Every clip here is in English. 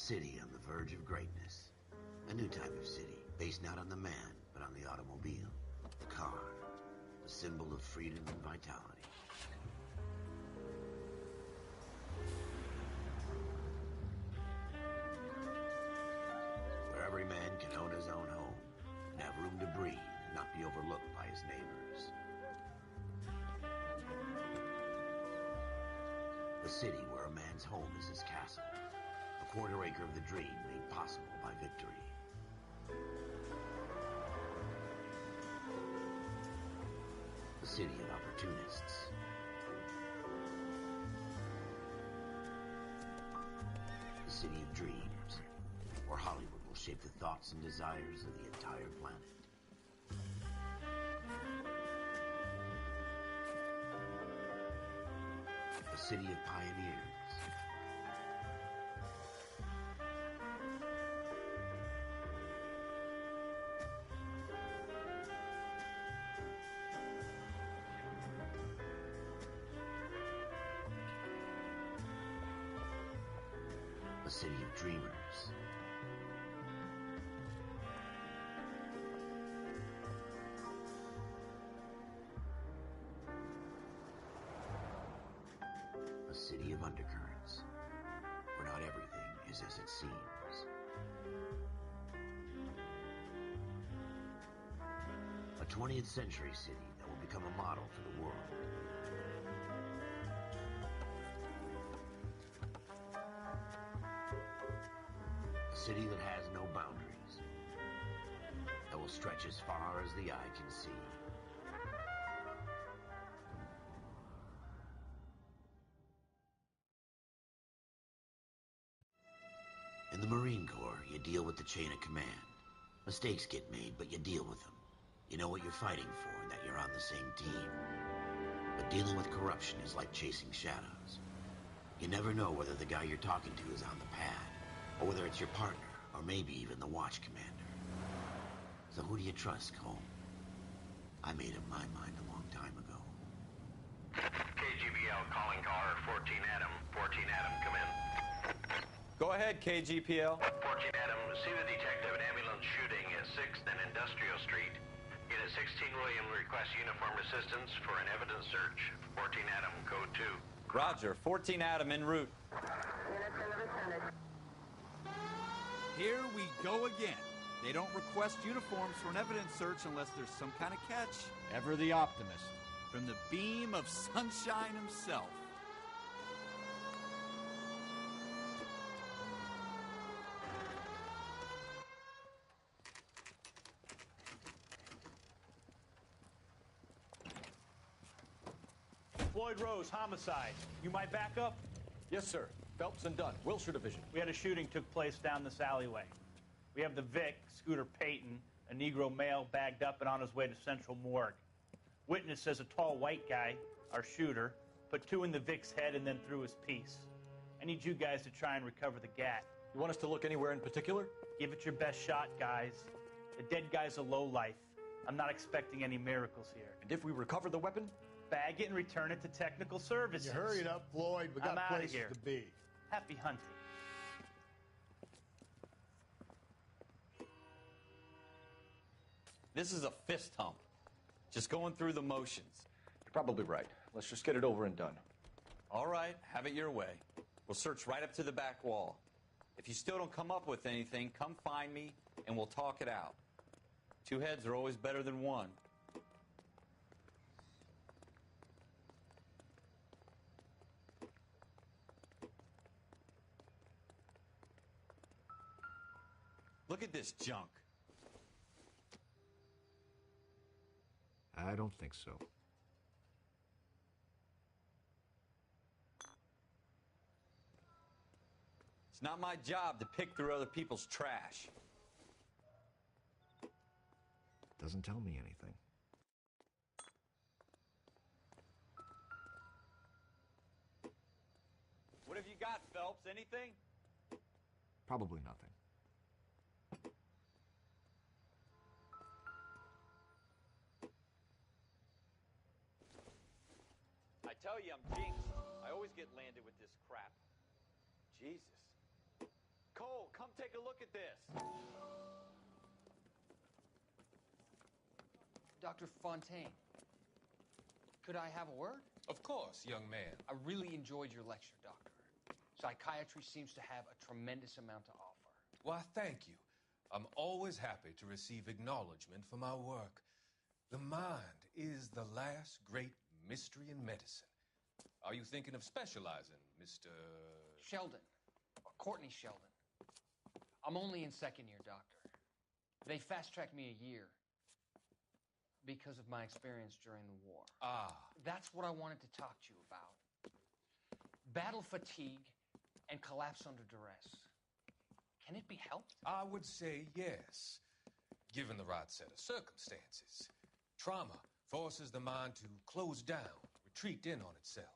city on the verge of greatness. A new type of city, based not on the man, but on the automobile. The car, the symbol of freedom and vitality. Where every man can own his own home, and have room to breathe, and not be overlooked by his neighbors. The city where a man's home is his castle. A quarter acre of the dream made possible by victory. The city of opportunists. The city of dreams, where Hollywood will shape the thoughts and desires of the entire planet. The city of pioneers. The city of dreamers. A city of undercurrents, where not everything is as it seems. A 20th century city that will become a model for the world. A city that has no boundaries, that will stretch as far as the eye can see. In the Marine Corps, you deal with the chain of command. Mistakes get made, but you deal with them. You know what you're fighting for and that you're on the same team. But dealing with corruption is like chasing shadows. You never know whether the guy you're talking to is on the pad, or whether it's your partner, or maybe even the watch commander. So who do you trust, Cole? I made up my mind a long time ago. KGBL calling caller 14 Adam. 14 Adam, come in. Go ahead, KGPL. 14 Adam, see the detective, an ambulance shooting at 6th and Industrial Street. Unit 16 William requests uniformed assistance for an evidence search. 14 Adam, code 2. Roger, 14 Adam en route. Here we go again. They don't request uniforms for an evidence search unless there's some kind of catch. Ever the optimist. From the beam of sunshine himself. Floyd Rose, homicide. You might back up? Yes, sir. Phelps and Dunn, Wilshire Division. We had a shooting took place down this alleyway. We have the Vic, Scooter Payton, a Negro male bagged up and on his way to Central Morgue. Witness says a tall white guy, our shooter, put 2 in the Vic's head and then threw his piece. I need you guys to try and recover the gat. You want us to look anywhere in particular? Give it your best shot, guys. The dead guy's a lowlife. I'm not expecting any miracles here. And if we recover the weapon? Bag it and return it to technical services. You hurry it up, Floyd. We got places here. to be. Happy hunting. This is a fist hump. Just going through the motions. You're probably right. Let's just get it over and done. All right, have it your way. We'll search right up to the back wall. If you still don't come up with anything, come find me and we'll talk it out. 2 heads are always better than 1. Look at this junk. I don't think so. It's not my job to pick through other people's trash. Doesn't tell me anything. What have you got, Phelps? Anything? Probably nothing. I tell you, I'm jinxed. I always get landed with this crap. Jesus. Cole, come take a look at this. Dr. Fontaine, could I have a word? Of course, young man. I really enjoyed your lecture, Doctor. Psychiatry seems to have a tremendous amount to offer. Why, thank you. I'm always happy to receive acknowledgement for my work. The mind is the last great mystery in medicine. Are you thinking of specializing, Mr. Sheldon. Courtney Sheldon. I'm only in second year, Doctor. They fast-tracked me a year because of my experience during the war. Ah. That's what I wanted to talk to you about. Battle fatigue and collapse under duress. Can it be helped? I would say yes, given the right set of circumstances. Trauma forces the mind to close down, retreat in on itself.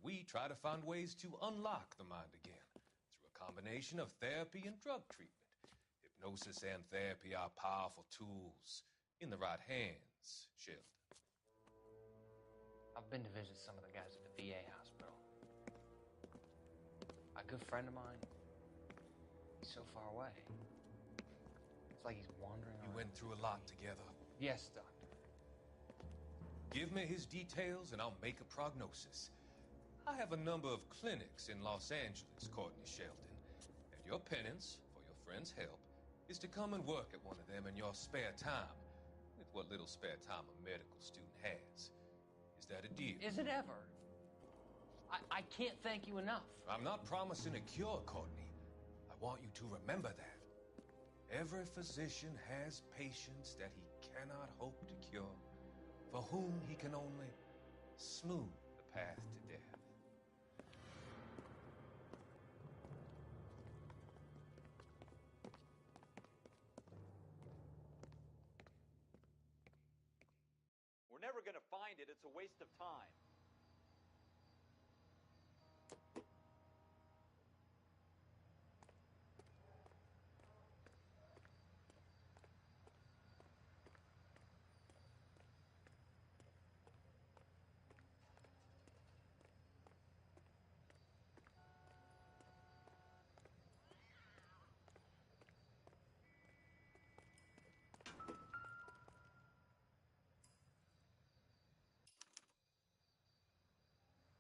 We try to find ways to unlock the mind again through a combination of therapy and drug treatment. Hypnosis and therapy are powerful tools in the right hands, Sheldon. I've been to visit some of the guys at the VA hospital. A good friend of mine, he's so far away. It's like he's wandering around. You went through a lot together. Yes, Doctor. Give me his details and I'll make a prognosis. I have a number of clinics in Los Angeles, Courtney Sheldon, and your penance, for your friend's help, is to come and work at one of them in your spare time, with what little spare time a medical student has. Is that a deal? Is it ever? I can't thank you enough. I'm not promising a cure, Courtney. I want you to remember that. Every physician has patients that he cannot hope to cure, for whom he can only smooth the path to death. We're never going to find it. It's a waste of time.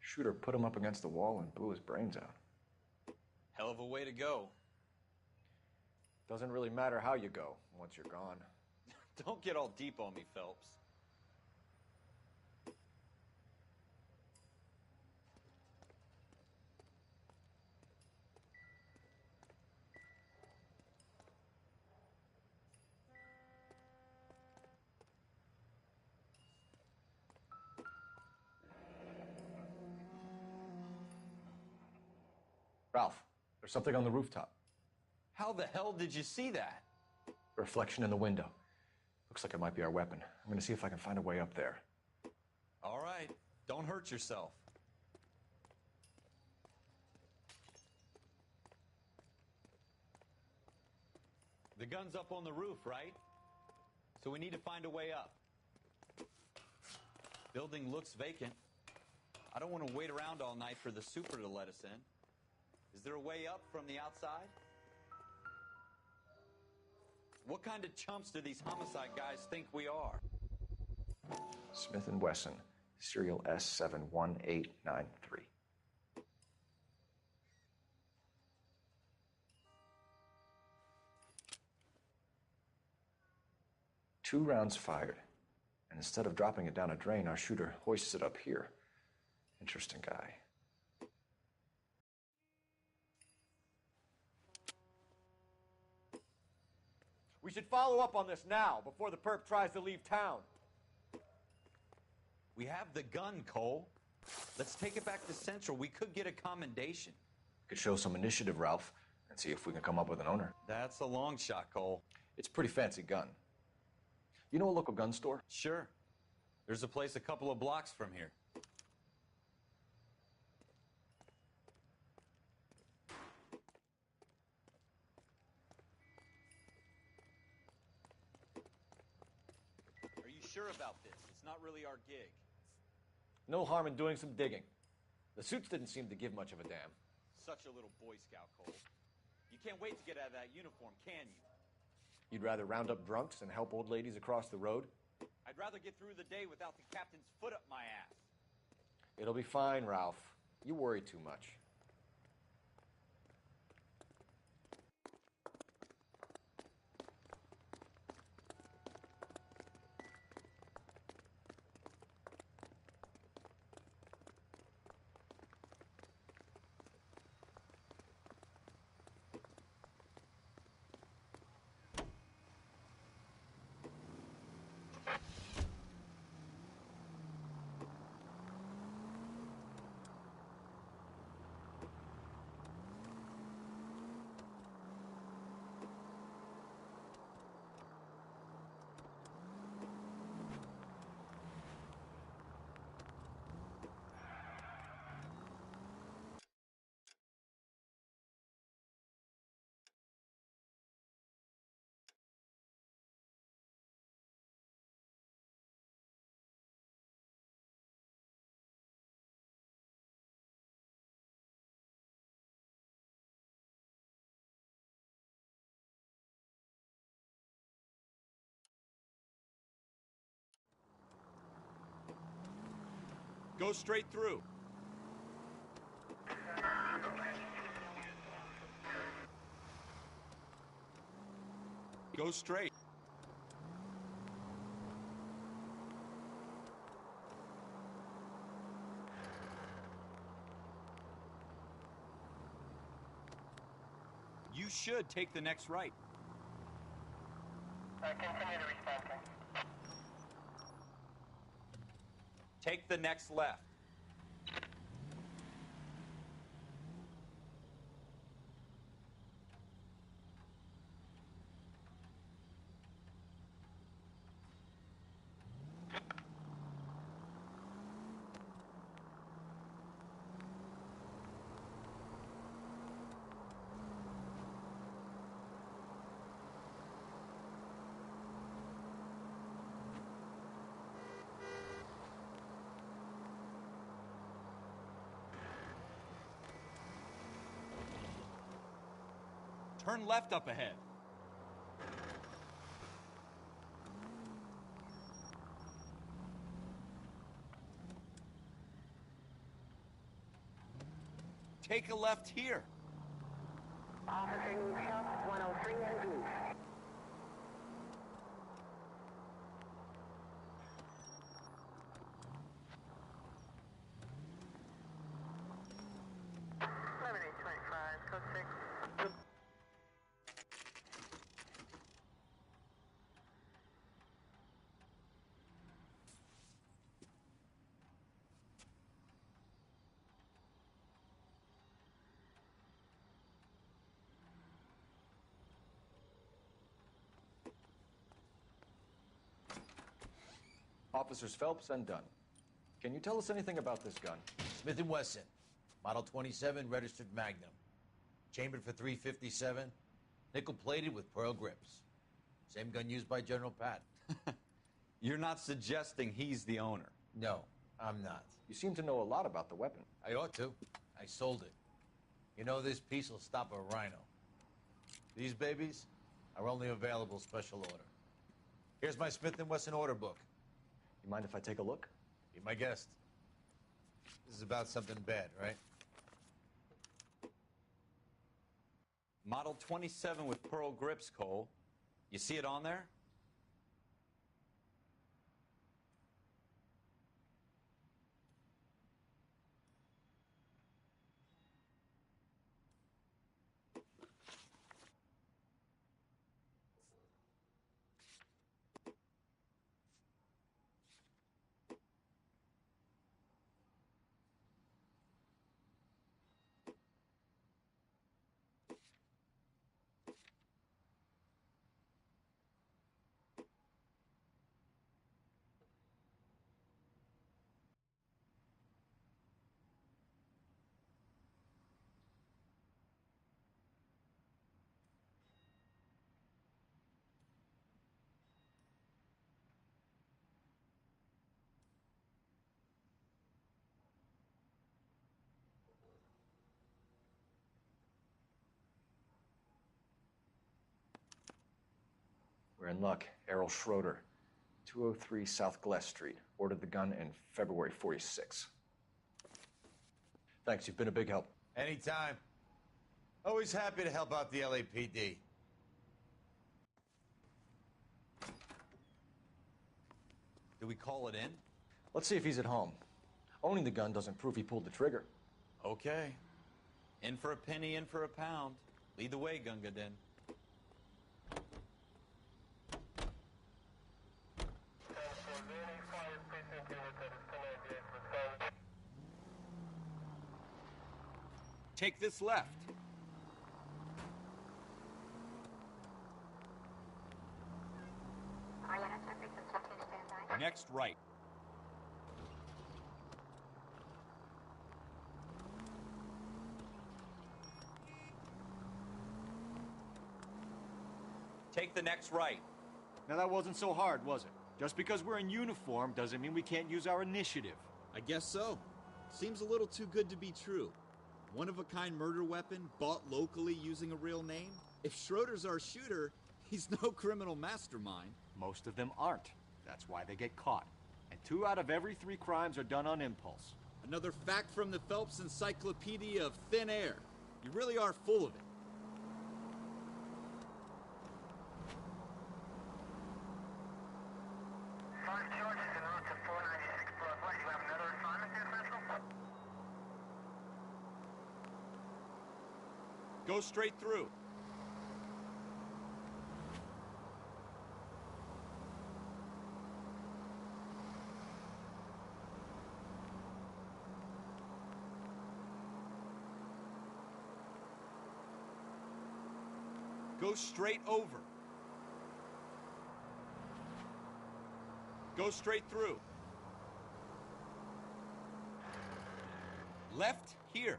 Shooter put him up against the wall and blew his brains out. Hell of a way to go. Doesn't really matter how you go once you're gone. Don't get all deep on me, Phelps. Ralph, there's something on the rooftop. How the hell did you see that? A reflection in the window. Looks like it might be our weapon. I'm gonna see if I can find a way up there. All right. Don't hurt yourself. The gun's up on the roof, right? So we need to find a way up. Building looks vacant. I don't want to wait around all night for the super to let us in. Is there a way up from the outside? What kind of chumps do these homicide guys think we are? Smith & Wesson, serial S71893. Two rounds fired, and instead of dropping it down a drain, our shooter hoists it up here. Interesting guy. We should follow up on this now, before the perp tries to leave town. We have the gun, Cole. Let's take it back to Central. We could get a commendation. Could show some initiative, Ralph, and see if we can come up with an owner. That's a long shot, Cole. It's a pretty fancy gun. You know a local gun store? Sure. There's a place a couple of blocks from here. Are you sure about this? It's not really our gig. No harm in doing some digging. The suits didn't seem to give much of a damn. Such a little Boy Scout, Cole. You can't wait to get out of that uniform, can you? You'd rather round up drunks and help old ladies across the road? I'd rather get through the day without the captain's foot up my ass. It'll be fine, Ralph. You worry too much. Go straight through. Go straight. You should take the next right. Continue to respond. Take the next left. Turn left up ahead. Take a left here. Officer needs help, 103 and east. Code 6. Officers Phelps and Dunn. Can you tell us anything about this gun? Smith & Wesson, Model 27, registered Magnum. Chambered for .357, nickel-plated with pearl grips. Same gun used by General Patton. You're not suggesting he's the owner? No, I'm not. You seem to know a lot about the weapon. I ought to. I sold it. You know, this piece will stop a rhino. These babies are only available special order. Here's my Smith & Wesson order book. You mind if I take a look? Be my guest. This is about something bad, right? Model 27 with pearl grips, Cole. You see it on there? We're in luck. Errol Schroeder, 203 South Glass Street. Ordered the gun in February '46. Thanks, you've been a big help. Anytime. Always happy to help out the LAPD. Do we call it in? Let's see if he's at home. Owning the gun doesn't prove he pulled the trigger. Okay. In for a penny, in for a pound. Lead the way, Gunga Din. Take this left. Next right. Take the next right. Now that wasn't so hard, was it? Just because we're in uniform doesn't mean we can't use our initiative. I guess so. Seems a little too good to be true. One-of-a-kind murder weapon, bought locally using a real name? If Schroeder's our shooter, he's no criminal mastermind. Most of them aren't. That's why they get caught. And 2 out of every 3 crimes are done on impulse. Another fact from the Phelps Encyclopedia of Thin Air. You really are full of it. Go straight through. Go straight over. Go straight through. Left here.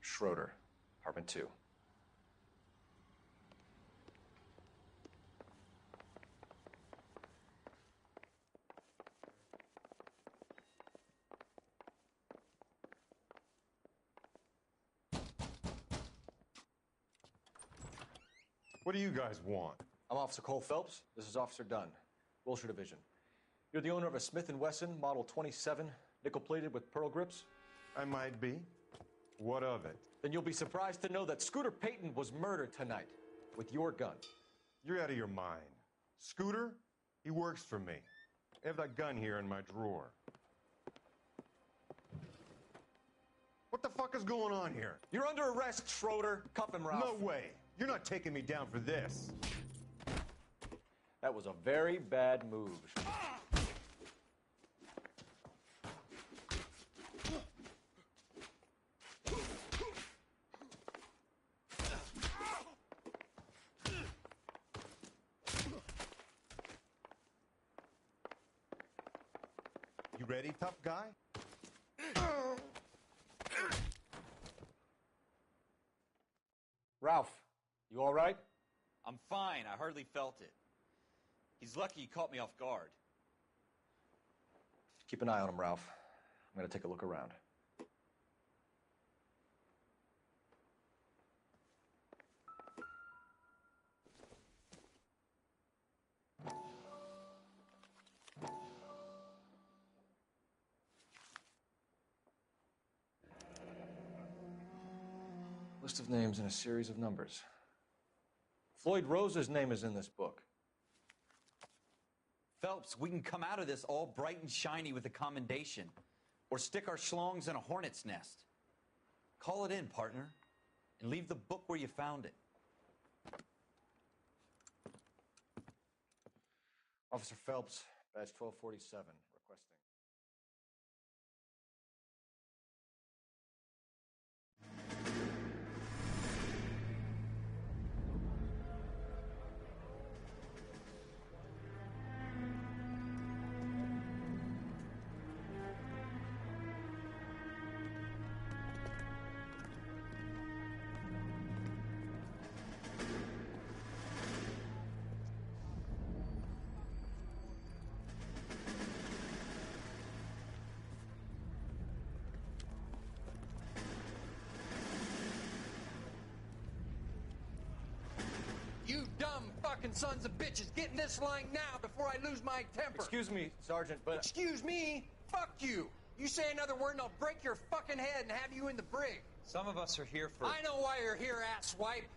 Schroeder, apartment 2. What do you guys want? I'm Officer Cole Phelps. This is Officer Dunn, Wilshire Division. You're the owner of a Smith & Wesson Model 27, nickel-plated with pearl grips? I might be. What of it? Then you'll be surprised to know that Scooter Payton was murdered tonight with your gun. You're out of your mind. Scooter? He works for me. I have that gun here in my drawer. What the fuck is going on here? You're under arrest, Schroeder. Cuff him, Ralph. No way. You're not taking me down for this. That was a very bad move. You ready, tough guy? Ralph, you all right? I'm fine. I hardly felt it. He's lucky he caught me off guard. Keep an eye on him, Ralph. I'm going to take a look around. List of names and a series of numbers. Floyd Rose's name is in this book. Phelps, we can come out of this all bright and shiny with a commendation. Or stick our schlongs in a hornet's nest. Call it in, partner. And leave the book where you found it. Officer Phelps, badge 1247, requesting. You dumb fucking sons of bitches, get in this line now before I lose my temper. Excuse me, Sergeant, but... Excuse me? Fuck you. You say another word and I'll break your fucking head and have you in the brig. Some of us are here for... I know why you're here, asswipe.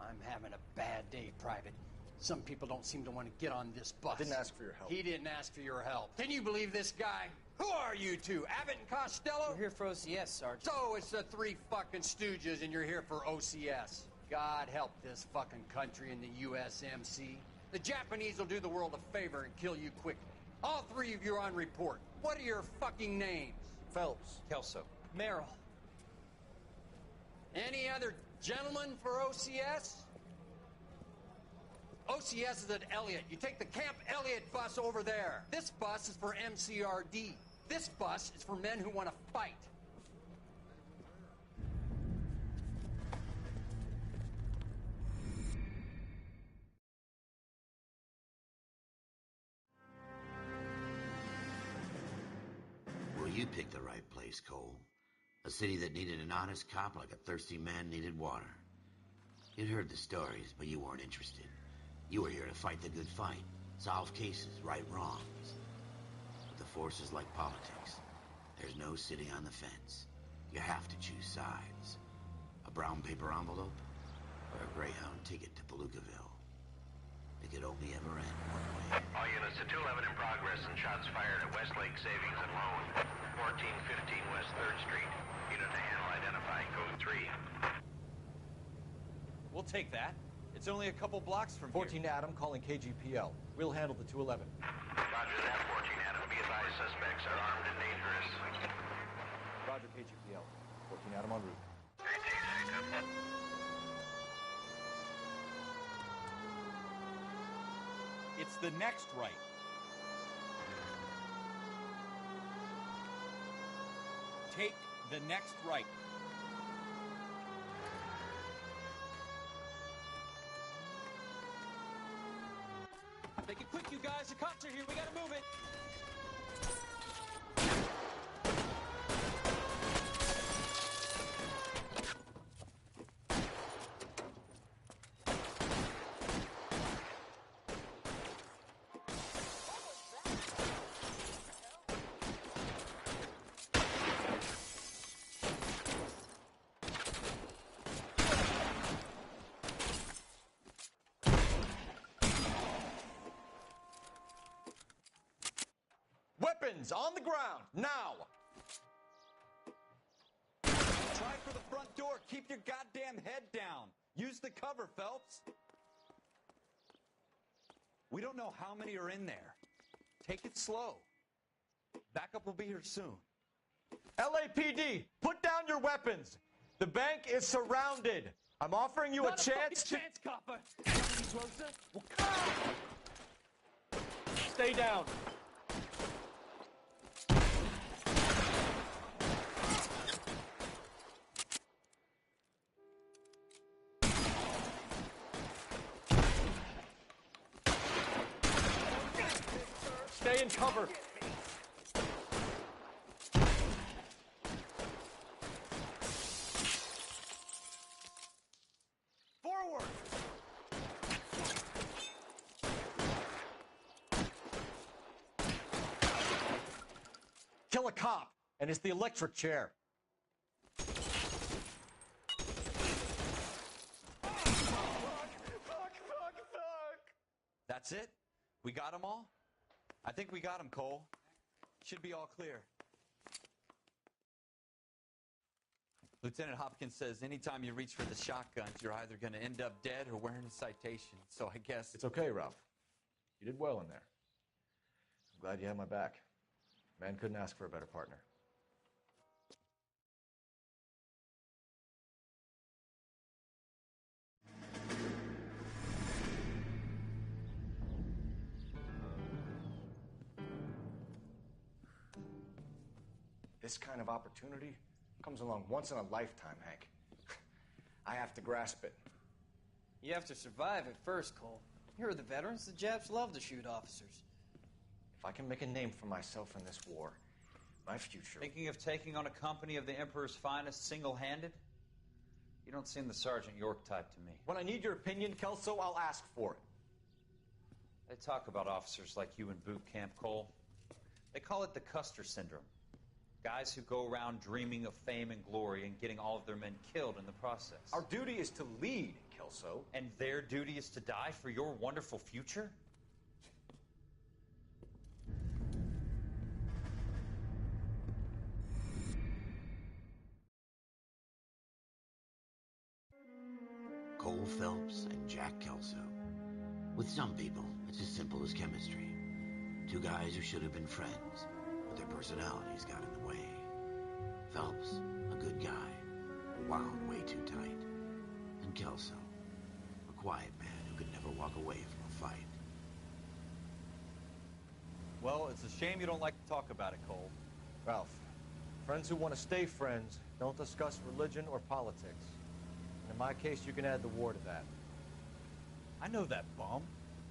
I'm having a bad day, Private. Some people don't seem to want to get on this bus. I didn't ask for your help. He didn't ask for your help. Can you believe this guy? Who are you two? Abbott and Costello? We're here for OCS, Sergeant. So it's the three fucking stooges and you're here for OCS. God help this fucking country and the USMC. The Japanese will do the world a favor and kill you quickly. All three of you are on report. What are your fucking names? Phelps. Kelso. Merrill. Any other gentlemen for OCS? OCS is at Elliott. You take the Camp Elliott bus over there. This bus is for MCRD. This bus is for men who want to fight. Well, you picked the right place, Cole. A city that needed an honest cop like a thirsty man needed water. You'd heard the stories, but you weren't interested. You were here to fight the good fight, solve cases, right wrongs. But the force is like politics. There's no sitting on the fence. You have to choose sides. A brown paper envelope or a Greyhound ticket to Palookaville. It could only ever end one way. All units to 211 in progress and shots fired at Westlake Savings and Loan, 1415 West 3rd Street. Unit to handle identify code 3. We'll take that. It's only a couple blocks from 14 Adam calling KGPL. We'll handle the 211. Roger that, 14 Adam. Be advised, suspects are armed and dangerous. Roger, KGPL. 14 Adam en route. It's the next right. Take the next right. Make it quick, you guys. The cops are here. We gotta move it. Weapons on the ground, now! Try for the front door. Keep your goddamn head down. Use the cover, Phelps. We don't know how many are in there. Take it slow. Backup will be here soon. LAPD, put down your weapons. The bank is surrounded. I'm offering you a chance to... chance, copper. Stay down. Stay in cover. Forward! Kill a cop, and it's the electric chair. That's it? We got them all? I think we got them, Cole. Should be all clear. Lieutenant Hopkins says anytime you reach for the shotguns, you're either going to end up dead or wearing a citation. So I guess... It's okay, Ralph. You did well in there. I'm glad you had my back. Man couldn't ask for a better partner. This kind of opportunity comes along once in a lifetime, Hank. I have to grasp it. You have to survive it first, Cole. Here are the veterans. The Japs love to shoot officers. If I can make a name for myself in this war, my future... Thinking of taking on a company of the Emperor's finest single-handed? You don't seem the Sergeant York type to me. When I need your opinion, Kelso, I'll ask for it. They talk about officers like you in boot camp, Cole. They call it the Custer syndrome. Guys who go around dreaming of fame and glory and getting all of their men killed in the process. Our duty is to lead, Kelso. And their duty is to die for your wonderful future? Cole Phelps and Jack Kelso. With some people, it's as simple as chemistry. Two guys who should have been friends, but their personalities got in the way. Phelps, a good guy, wound way too tight. And Kelso, a quiet man who could never walk away from a fight. Well, it's a shame you don't like to talk about it, Cole. Ralph, friends who want to stay friends don't discuss religion or politics. And in my case, you can add the war to that. I know that bum.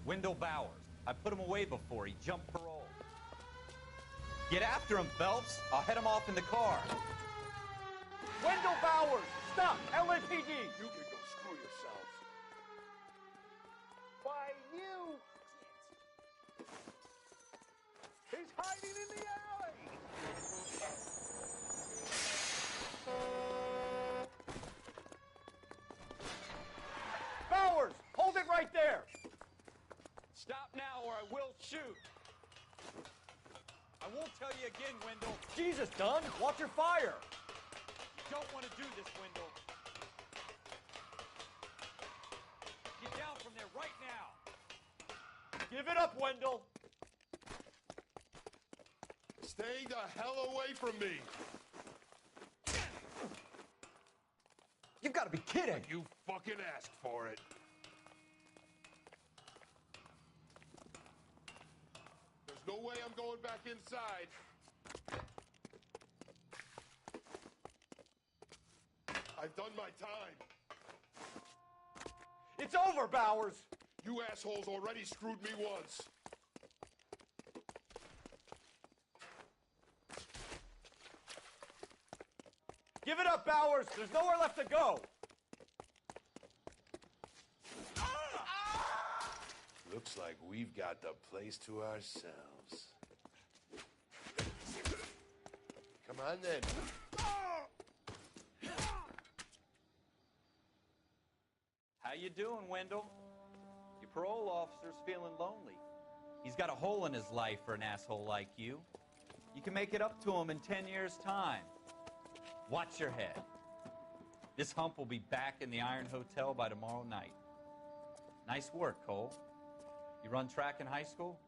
Wendell Bowers. I put him away before. He jumped parole. Get after him, Phelps. I'll head him off in the car. Wendell Bowers! Stop! LAPD! You can go screw yourselves. Why, you... He's hiding in the alley! Bowers! Hold it right there! Stop now or I will shoot. I won't tell you again, Wendell. Jesus, Dunn! Watch your fire! You don't want to do this, Wendell. Get down from there right now. Give it up, Wendell! Stay the hell away from me! You've got to be kidding! You fucking asked for it. There's no way I'm going back inside. I've done my time. It's over, Bowers! You assholes already screwed me once. Give it up, Bowers! There's nowhere left to go! Looks like we've got the place to ourselves. Come on, then. How you doing, Wendell? Your parole officer's feeling lonely. He's got a hole in his life for an asshole like you. You can make it up to him in 10 years' time. Watch your head. This hump will be back in the Iron Hotel by tomorrow night. Nice work, Cole. You run track in high school?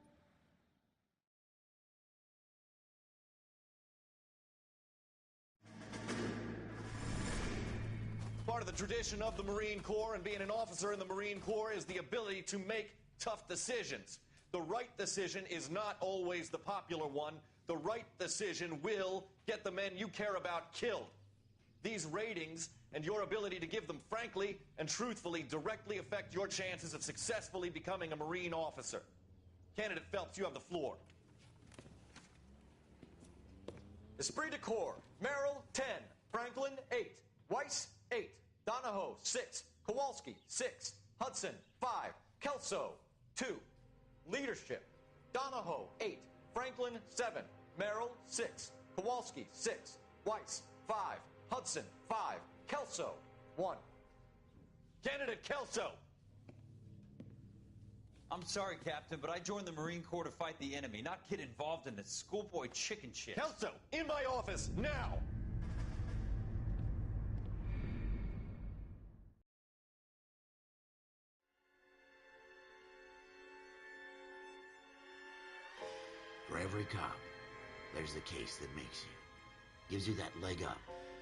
Part of the tradition of the Marine Corps and being an officer in the Marine Corps is the ability to make tough decisions. The right decision is not always the popular one. The right decision will get the men you care about killed. These ratings and your ability to give them frankly and truthfully directly affect your chances of successfully becoming a Marine officer. Candidate Phelps, you have the floor. Esprit de Corps, Merrill, 10. Franklin, 8. Weiss, 8. Donahoe, 6. Kowalski, 6. Hudson, 5. Kelso, 2. Leadership, Donahoe, 8. Franklin, 7. Merrill, 6. Kowalski, 6. Weiss, 5. Hudson, 5. Kelso, 1. Candidate Kelso. I'm sorry, Captain, but I joined the Marine Corps to fight the enemy, not get involved in this schoolboy chicken shit. Kelso, in my office, now! For every cop, there's the case that makes you. Gives you that leg up.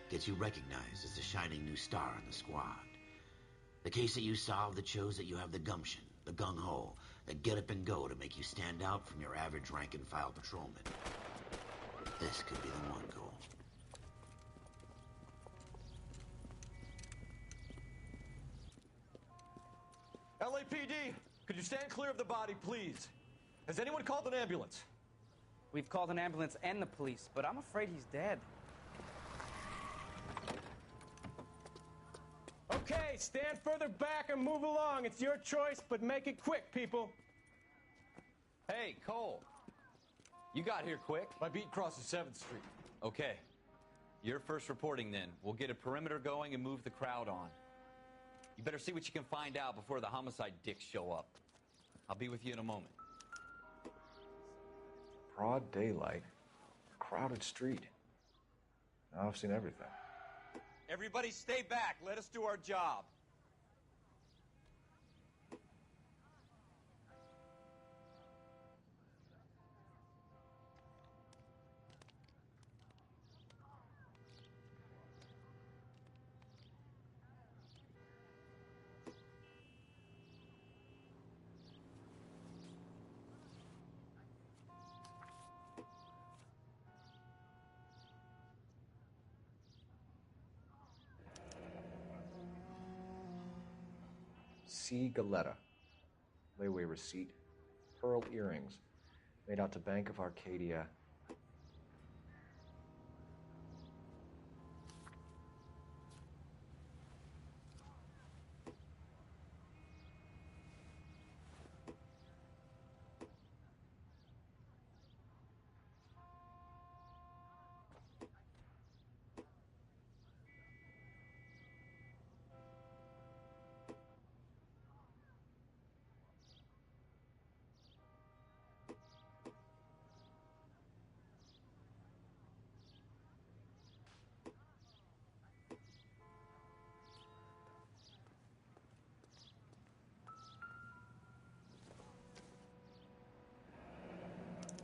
Gets you recognized as the shining new star in the squad. The case that you solve that shows that you have the gumption, the gung-ho, the get up and go to make you stand out from your average rank-and-file patrolman. This could be the one, Cole. LAPD, could you stand clear of the body, please? Has anyone called an ambulance? We've called an ambulance and the police, but I'm afraid he's dead. Okay, stand further back and move along. It's your choice, but make it quick, people. Hey, Cole. You got here quick. My beat crosses 7th Street. Okay. You're first reporting then. We'll get a perimeter going and move the crowd on. You better see what you can find out before the homicide dicks show up. I'll be with you in a moment. Broad daylight, crowded street. Now I've seen everything. Everybody stay back. Let us do our job. C. Galetta. Layaway receipt. Pearl earrings. Made out to Bank of Arcadia.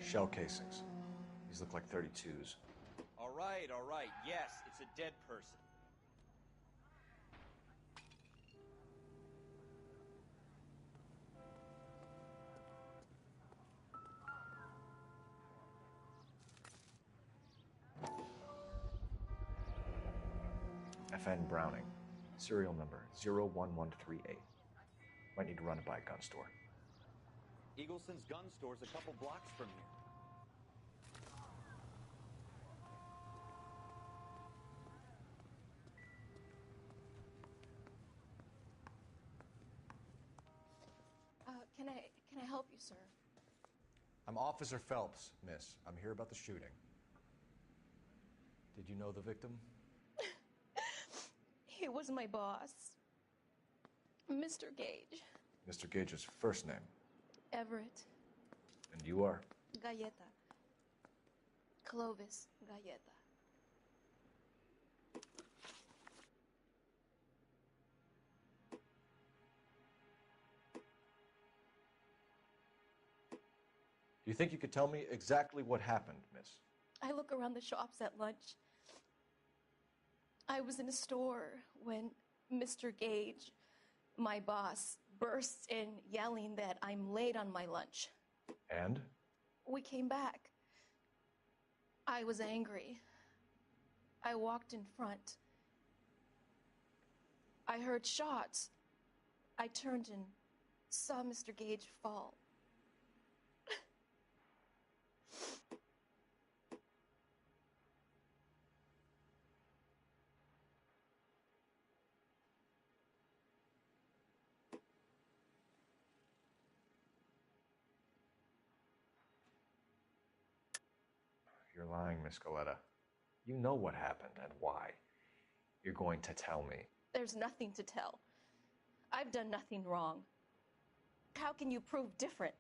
Shell casings. These look like 32s. All right, all right. Yes, it's a dead person. FN Browning. Serial number 01138. Might need to run it by a gun store. Eagleson's gun store's a couple blocks from here. Can I help you, sir? I'm Officer Phelps, miss. I'm here about the shooting. Did you know the victim? He was my boss, Mr. Gage. Mr. Gage's first name. Everett. And you are? Galleta. Clovis Galleta. Do you think you could tell me exactly what happened, miss? I look around the shops at lunch. I was in a store when Mr. Gage, my boss, bursts in yelling that I'm late on my lunch. And? We came back. I was angry. I walked in front. I heard shots. I turned and saw Mr. Gage fall. You're lying, Miss Galetta. You know what happened and why. You're going to tell me. There's nothing to tell. I've done nothing wrong. How can you prove different?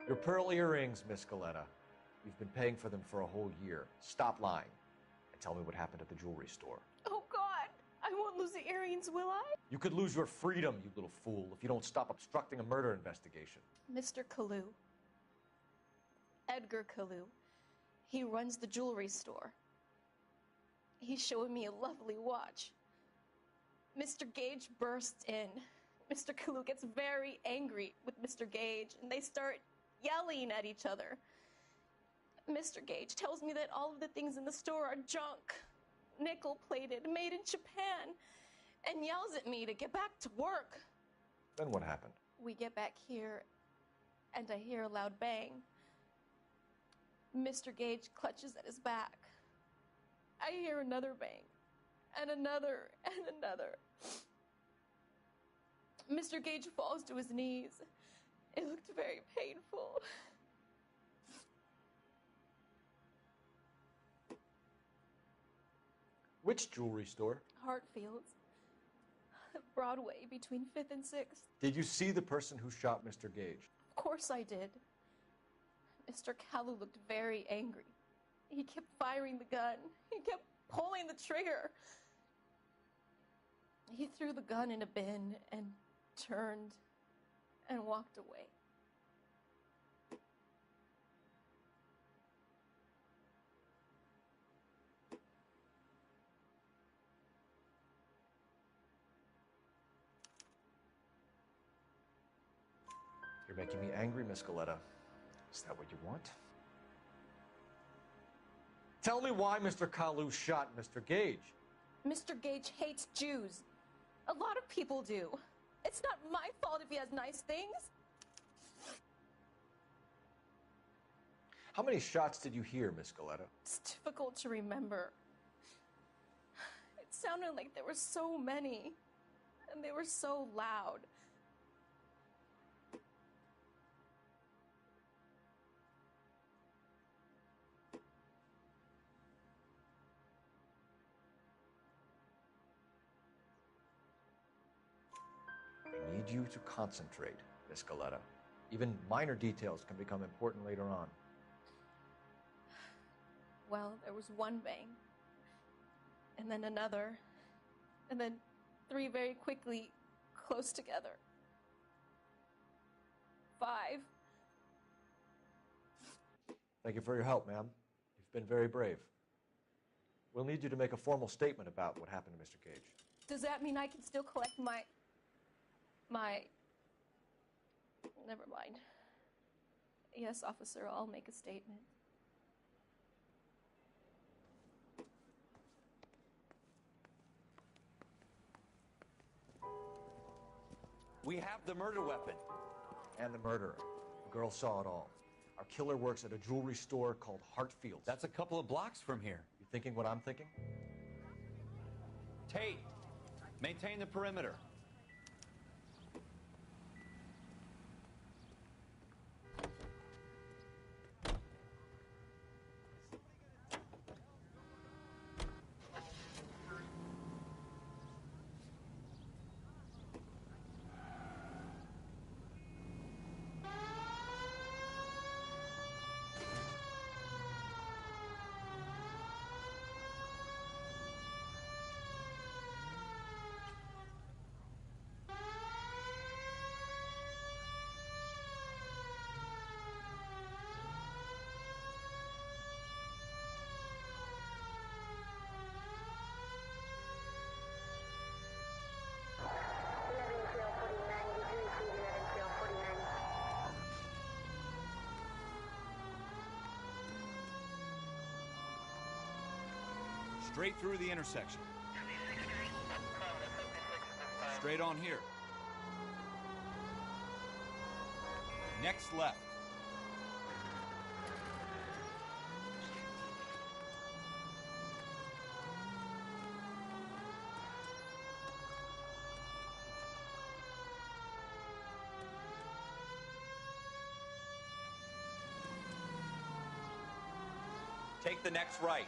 Your pearl earrings, Miss Galetta. You've been paying for them for a whole year. Stop lying and tell me what happened at the jewelry store. Oh, God! I I won't lose the earrings, will I? You could lose your freedom, you little fool, if you don't stop obstructing a murder investigation. Mr. Kalu. Edgar Kalu. He runs the jewelry store. He's showing me a lovely watch. Mr. Gage bursts in. Mr. Kalu gets very angry with Mr. Gage, and they start yelling at each other. Mr. Gage tells me that all of the things in the store are junk, nickel-plated, made in Japan, and yells at me to get back to work. Then what happened? We get back here, and I hear a loud bang. Mr. Gage clutches at his back. I hear another bang, and another, and another. Mr. Gage falls to his knees. It looked very painful. Which jewelry store? Hartfield's. Broadway, between 5th and 6th. Did you see the person who shot Mr. Gage? Of course I did. Mr. Kalu looked very angry. He kept firing the gun. He kept pulling the trigger. He threw the gun in a bin and turned and walked away. You're making me angry, Miss Galetta. Is that what you want? Tell me why Mr. Kalu shot Mr. Gage. Mr. Gage hates Jews. A lot of people do. It's not my fault if he has nice things. How many shots did you hear, Miss Galetta? It's difficult to remember. It sounded like there were so many, and they were so loud. I need you to concentrate, Miss Galetta. Even minor details can become important later on. Well, there was one bang, and then another, and then 3 very quickly, close together. 5. Thank you for your help, ma'am. You've been very brave. We'll need you to make a formal statement about what happened to Mr. Gage. Does that mean I can still collect my... Never mind. Yes, officer, I'll make a statement. We have the murder weapon. And the murderer. The girl saw it all. Our killer works at a jewelry store called Hartfield's. That's a couple of blocks from here. You thinking what I'm thinking? Tate, maintain the perimeter. Straight through the intersection. Straight on here. Next left. Take the next right.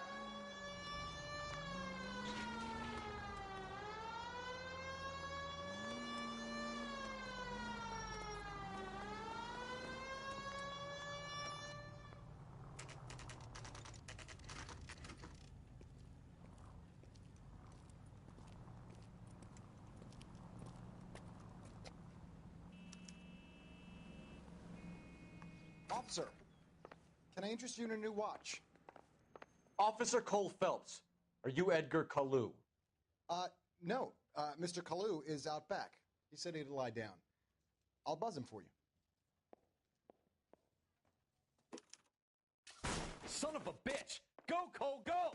Officer, can I interest you in a new watch? Officer Cole Phelps, are you Edgar Kalu? No. Mr. Kalu is out back. He said he'd lie down. I'll buzz him for you. Son of a bitch! Go, Cole, go!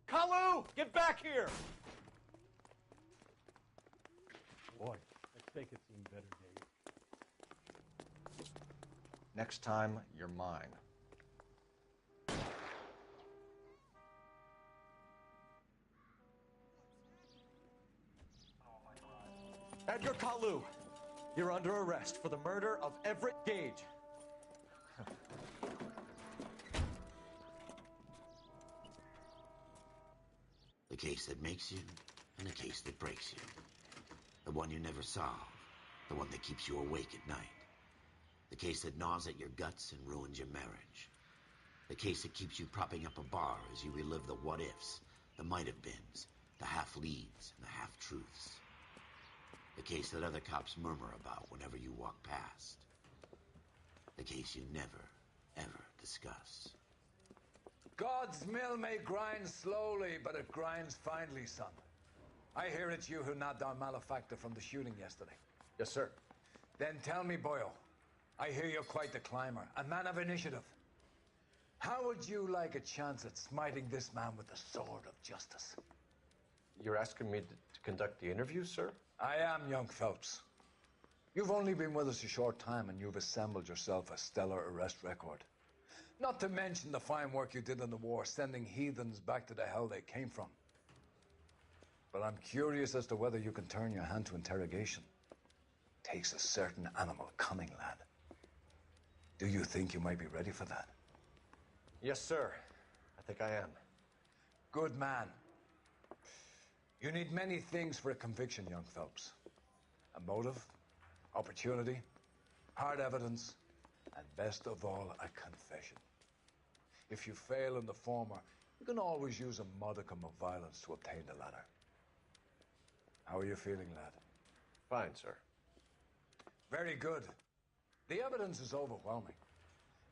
Kalu, get back here! Boy, let's make it seem better days. Next time, you're mine. Edgar Kalu, you're under arrest for the murder of Everett Gage. The case that makes you, and the case that breaks you. The one you never solve. The one that keeps you awake at night. The case that gnaws at your guts and ruins your marriage. The case that keeps you propping up a bar as you relive the what-ifs, the might-have-beens, the half-leads, and the half-truths. The case that other cops murmur about whenever you walk past. The case you never, ever discuss. God's mill may grind slowly, but it grinds finely, son. I hear it's you who nabbed our malefactor from the shooting yesterday. Yes, sir. Then tell me, Boyle, I hear you're quite the climber, a man of initiative. How would you like a chance at smiting this man with the sword of justice? You're asking me to conduct the interview, sir? I am, young Phelps. You've only been with us a short time, and you've assembled yourself a stellar arrest record. Not to mention the fine work you did in the war, sending heathens back to the hell they came from. But I'm curious as to whether you can turn your hand to interrogation. Takes a certain animal cunning, lad. Do you think you might be ready for that? Yes, sir. I think I am. Good man. You need many things for a conviction, young Phelps. A motive, opportunity, hard evidence, and best of all, a confession. If you fail in the former, you can always use a modicum of violence to obtain the latter. How are you feeling, lad? Fine, sir. Very good. The evidence is overwhelming.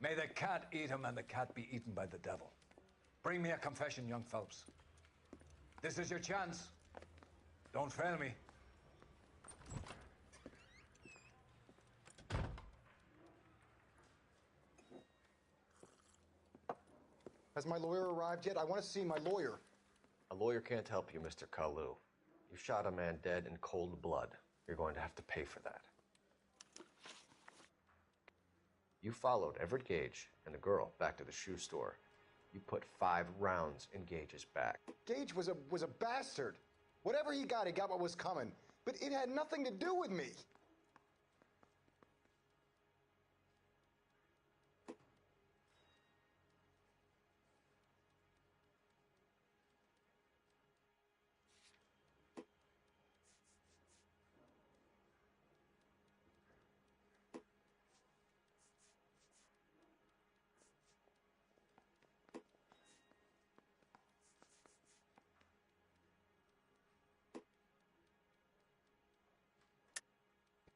May the cat eat him and the cat be eaten by the devil. Bring me a confession, young Phelps. This is your chance. Don't fail me. Has my lawyer arrived yet? I want to see my lawyer. A lawyer can't help you, Mr. Kalu. You shot a man dead in cold blood. You're going to have to pay for that. You followed Everett Gage and the girl back to the shoe store. You put 5 rounds in Gage's back. Gage was a bastard. Whatever he got what was coming. But it had nothing to do with me.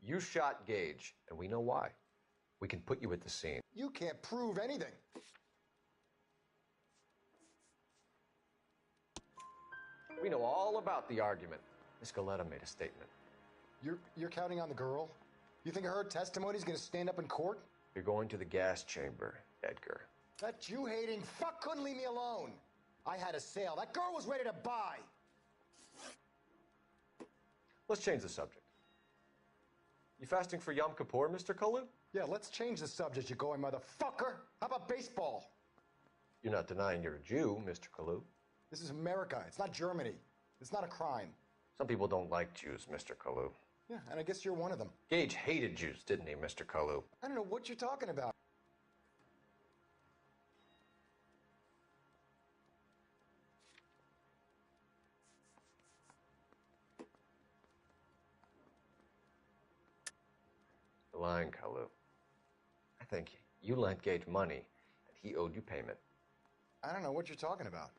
You shot Gage, and we know why. We can put you at the scene. You can't prove anything. We know all about the argument. Miss Galetta made a statement. You're counting on the girl? You think her testimony is going to stand up in court? You're going to the gas chamber, Edgar. That Jew-hating fuck couldn't leave me alone. I had a sale. That girl was ready to buy. Let's change the subject. You fasting for Yom Kippur, Mr. Kalu? Yeah, let's change the subject, you going motherfucker. How about baseball? You're not denying you're a Jew, Mr. Kalu. This is America. It's not Germany. It's not a crime. Some people don't like Jews, Mr. Kalu. Yeah, and I guess you're one of them. Gage hated Jews, didn't he, Mr. Kalu? I don't know what you're talking about. You're lying, Kalu. I think you lent Gage money, and he owed you payment. I don't know what you're talking about.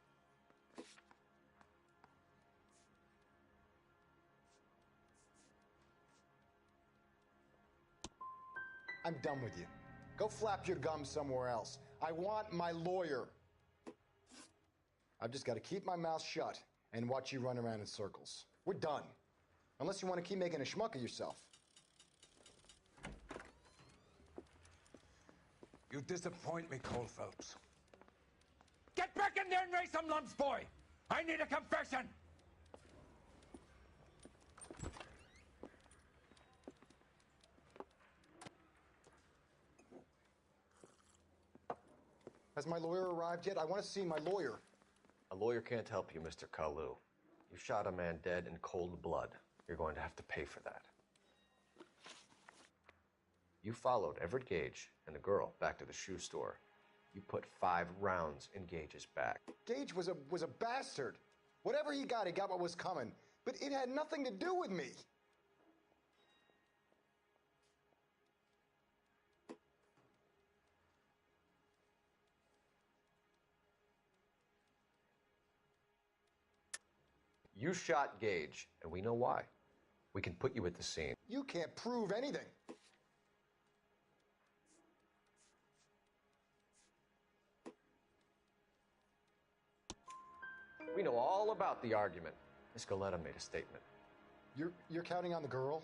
I'm done with you. Go flap your gums somewhere else. I want my lawyer. I've just got to keep my mouth shut and watch you run around in circles. We're done. Unless you want to keep making a schmuck of yourself. You disappoint me, Cole Phelps. Get back in there and raise some lumps, boy! I need a confession! Has my lawyer arrived yet? I want to see my lawyer. A lawyer can't help you, Mr. Kalu. You shot a man dead in cold blood. You're going to have to pay for that. You followed Everett Gage and the girl back to the shoe store. You put 5 rounds in Gage's back. Gage was a bastard. Whatever he got what was coming. But it had nothing to do with me. You shot Gage, and we know why. We can put you at the scene. You can't prove anything. We know all about the argument. Miss Galetta made a statement. You're counting on the girl?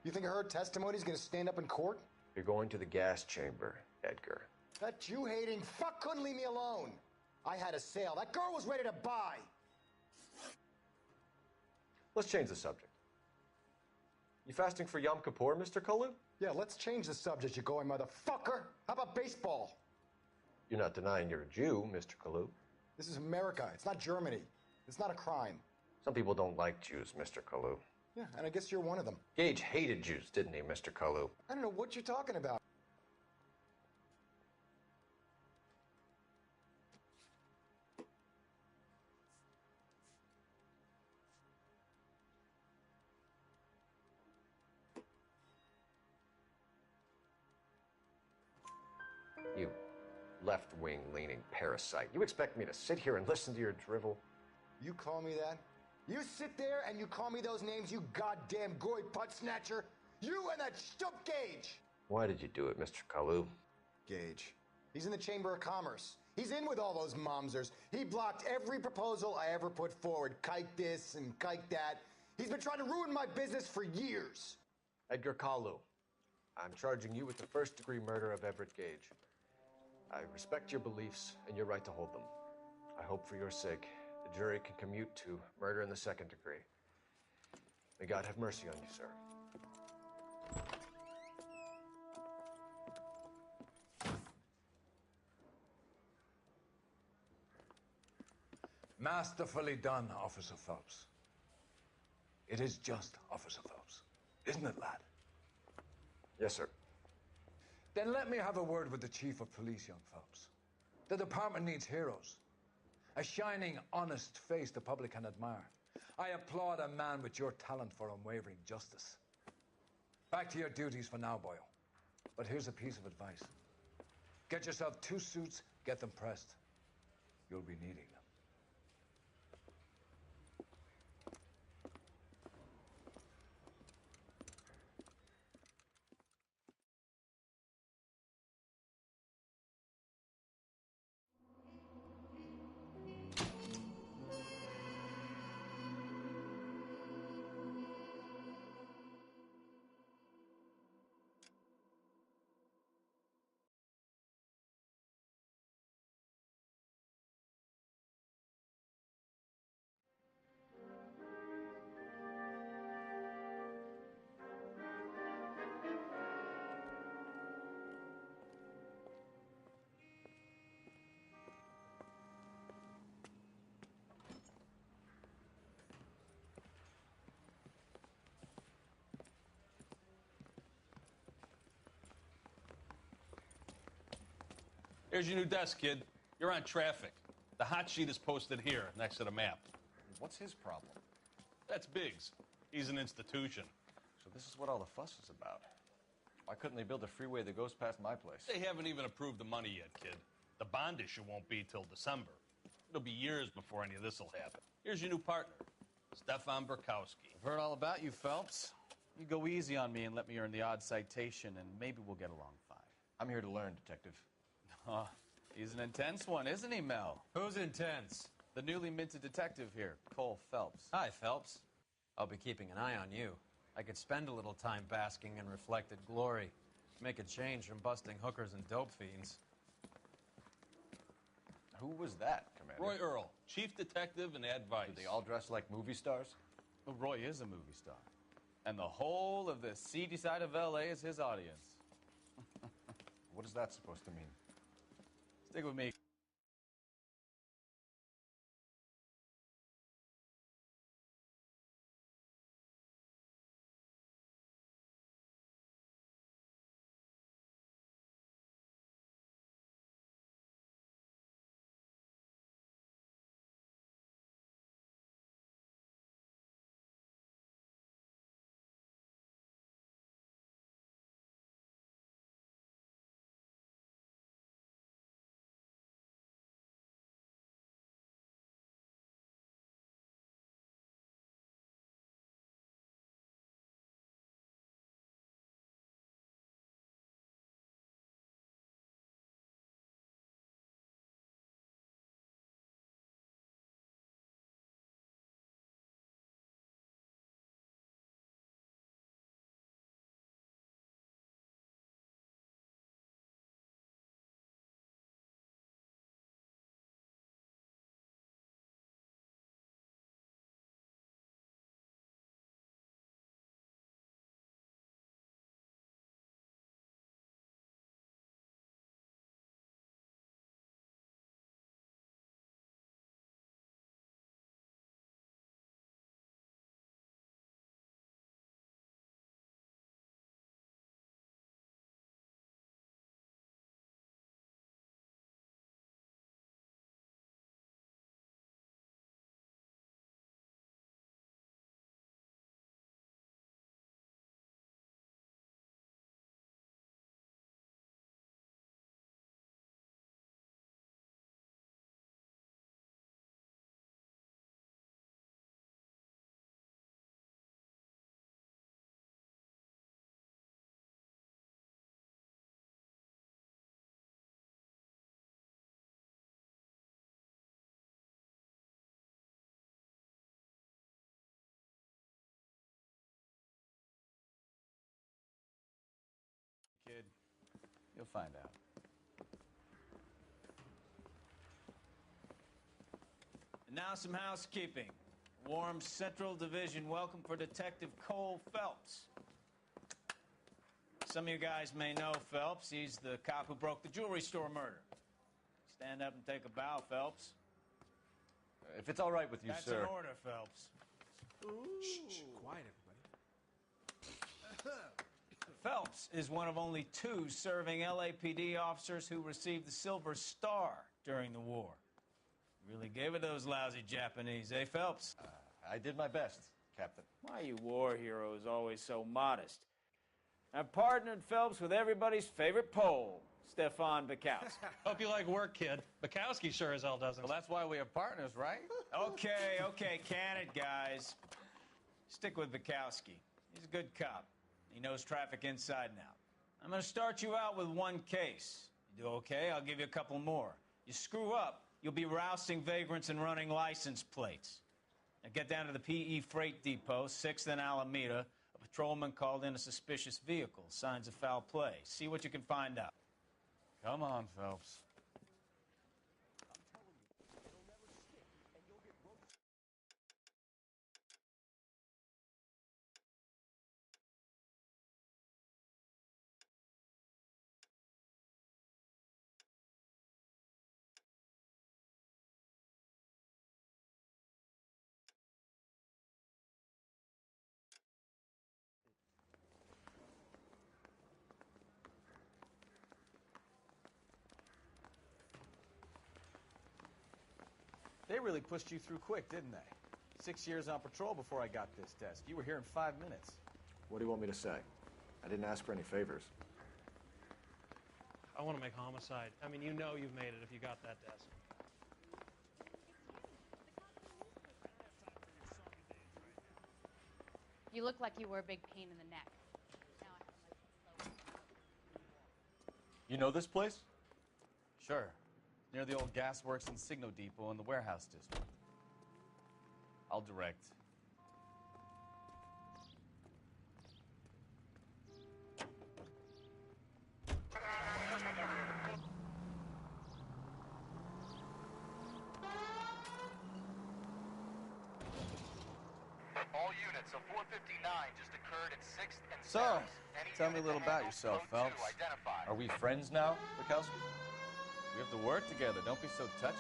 You think her testimony's gonna stand up in court? You're going to the gas chamber, Edgar. That Jew-hating fuck couldn't leave me alone. I had a sale. That girl was ready to buy. Let's change the subject. You fasting for Yom Kippur, Mr. Kalu? Yeah, let's change the subject, you going motherfucker. How about baseball? You're not denying you're a Jew, Mr. Kalu. This is America. It's not Germany. It's not a crime. Some people don't like Jews, Mr. Kalu. Yeah, and I guess you're one of them. Gage hated Jews, didn't he, Mr. Kalu? I don't know what you're talking about. You left-wing leaning parasite. You expect me to sit here and listen to your drivel? You call me that? You sit there and you call me those names, you goddamn goy putt snatcher? You and that stump Gage! Why did you do it, Mr. Kalu? Gage. He's in the Chamber of Commerce. He's in with all those momsers. He blocked every proposal I ever put forward. Kike this and kike that. He's been trying to ruin my business for years. Edgar Kalu, I'm charging you with the first-degree murder of Everett Gage. I respect your beliefs and your right to hold them. I hope for your sake the jury can commute to murder in the second degree. May God have mercy on you, sir. Masterfully done, Officer Phelps. It is just, Officer Phelps. Isn't it, lad? Yes, sir. Then let me have a word with the Chief of Police, young Phelps. The department needs heroes. A shining, honest face the public can admire. I applaud a man with your talent for unwavering justice. Back to your duties for now, boyo. But here's a piece of advice. Get yourself 2 suits, get them pressed. You'll be needing them. Here's your new desk, kid. You're on traffic. The hot sheet is posted here, next to the map. What's his problem? That's Biggs. He's an institution. So this is what all the fuss is about. Why couldn't they build a freeway that goes past my place? They haven't even approved the money yet, kid. The bond issue won't be till December. It'll be years before any of this will happen. Here's your new partner, Stefan Burkowski. I've heard all about you, Phelps. You go easy on me and let me earn the odd citation, and maybe we'll get along fine. I'm here to learn, Detective. He's an intense one, isn't he, Mel? Who's intense? The newly minted detective here, Cole Phelps. Hi, Phelps. I'll be keeping an eye on you. I could spend a little time basking in reflected glory. Make a change from busting hookers and dope fiends. Who was that, Commander? Roy Earl, chief detective and advice. Do they all dress like movie stars? Well, Roy is a movie star. And the whole of the seedy side of L.A. is his audience. What is that supposed to mean? Stick with me. Kid, you'll find out. And now some housekeeping. Warm Central Division welcome for Detective Cole Phelps. Some of you guys may know Phelps. He's the cop who broke the jewelry store murder. Stand up and take a bow, Phelps. If it's all right with you, That's sir. an order, Phelps. Shh, quiet, everybody. Phelps is one of only 2 serving LAPD officers who received the Silver Star during the war. Really gave it those lousy Japanese, eh, Phelps? I did my best, Captain. Why, you war heroes always so modest. I've partnered Phelps with everybody's favorite Pole, Stefan Bukowski. Hope you like work, kid. Bukowski sure as hell doesn't. Well, that's why we have partners, right? Okay, can it, guys. Stick with Bukowski. He's a good cop. He knows traffic inside and out. I'm going to start you out with 1 case. You do okay, I'll give you a couple more. You screw up, you'll be rousting vagrants and running license plates. Now get down to the PE Freight Depot, 6th and Alameda. A patrolman called in a suspicious vehicle. Signs of foul play. See what you can find out. Come on, Phelps. They really pushed you through quick, didn't they? 6 years on patrol before I got this desk. You were here in 5 minutes. What do you want me to say? I didn't ask for any favors. I want to make homicide. I mean, you know you've made it if you got that desk. You look like you were a big pain in the neck. Now I have my You know this place? Sure. Near the old gas works and Signo Depot in the warehouse district. I'll direct. All units, a 459 just occurred at 6th and So, tell me a little about yourself, Phelps. Are we friends now, Bukowski? We have to work together. Don't be so touchy.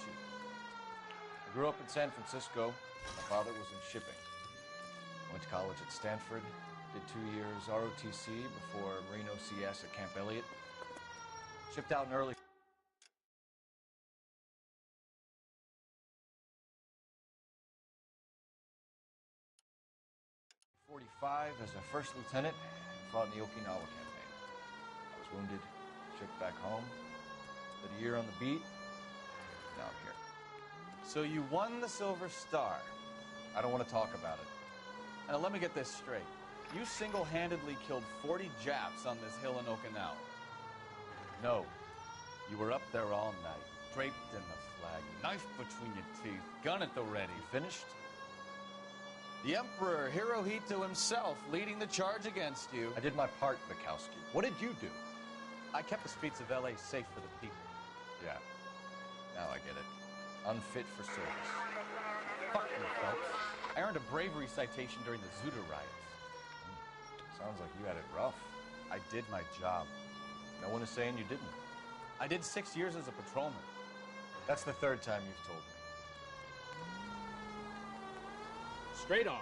I grew up in San Francisco. My father was in shipping. Went to college at Stanford. Did 2 years ROTC before Marine OCS at Camp Elliott. Shipped out in early 45 as a first lieutenant and fought in the Okinawa campaign. I was wounded, shipped back home, did a year on the beat, now I'm here. So you won the Silver Star. I don't want to talk about it. Now let me get this straight. You single-handedly killed 40 Japs on this hill in Okinawa. No. You were up there all night, draped in the flag, knife between your teeth, gun at the ready. Finished? The Emperor Hirohito himself leading the charge against you. I did my part, Bukowski. What did you do? I kept the streets of L.A. safe for the people. Yeah. Now I get it. Unfit for service. Fuck you, Phelps. I earned a bravery citation during the Zuda riots. Sounds like you had it rough. I did my job. No one is saying you didn't. I did 6 years as a patrolman. That's the third time you've told me. Straight on.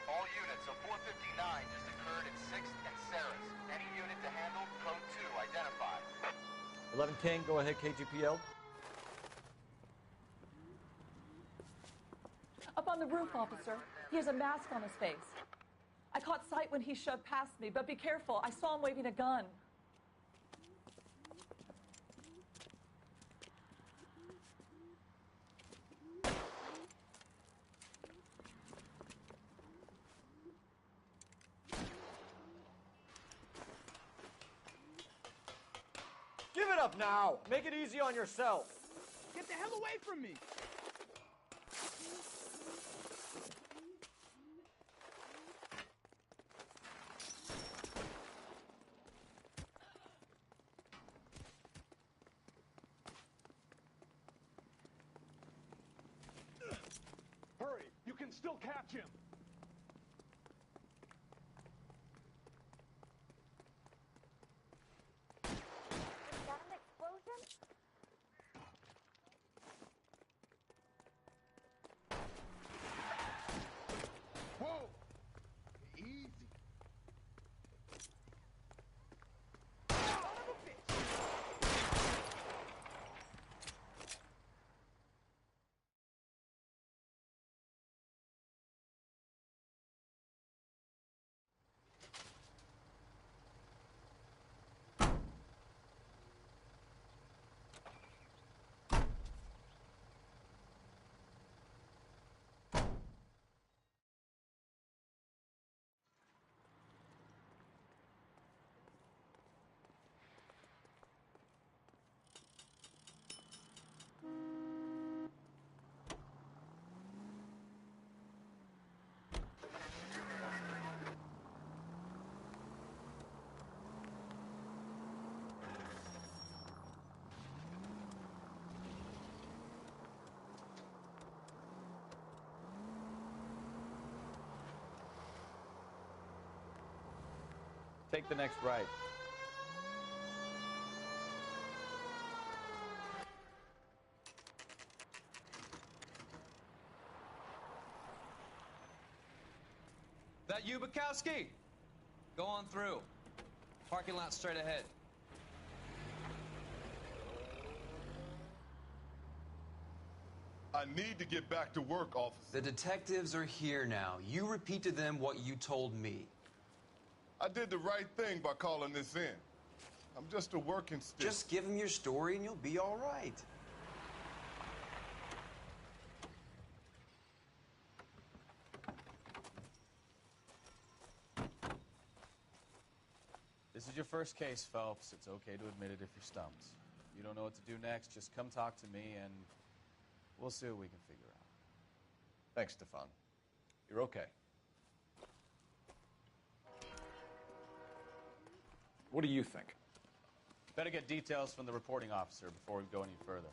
All units, a 459 just occurred at 6th and Sarah's. Any unit to handle, code 2 identified. 11 King, go ahead, KGPL. Up on the roof, officer. He has a mask on his face. I caught sight when he shoved past me, but be careful. I saw him waving a gun. Give it up now! Make it easy on yourself! Get the hell away from me! Hurry! You can still catch him! Is that an explosion? Whoa! Easy. Take the next right. That you, Bukowski? Go on through. Parking lot straight ahead. I need to get back to work, officer. The detectives are here now. You repeat to them what you told me. I did the right thing by calling this in. I'm just a working stick. Just give them your story and you'll be all right. This is your first case, Phelps. It's okay to admit it if you're stumped. If you don't know what to do next, just come talk to me and we'll see what we can figure out. Thanks, Stefan. You're okay. What do you think? Better get details from the reporting officer before we go any further.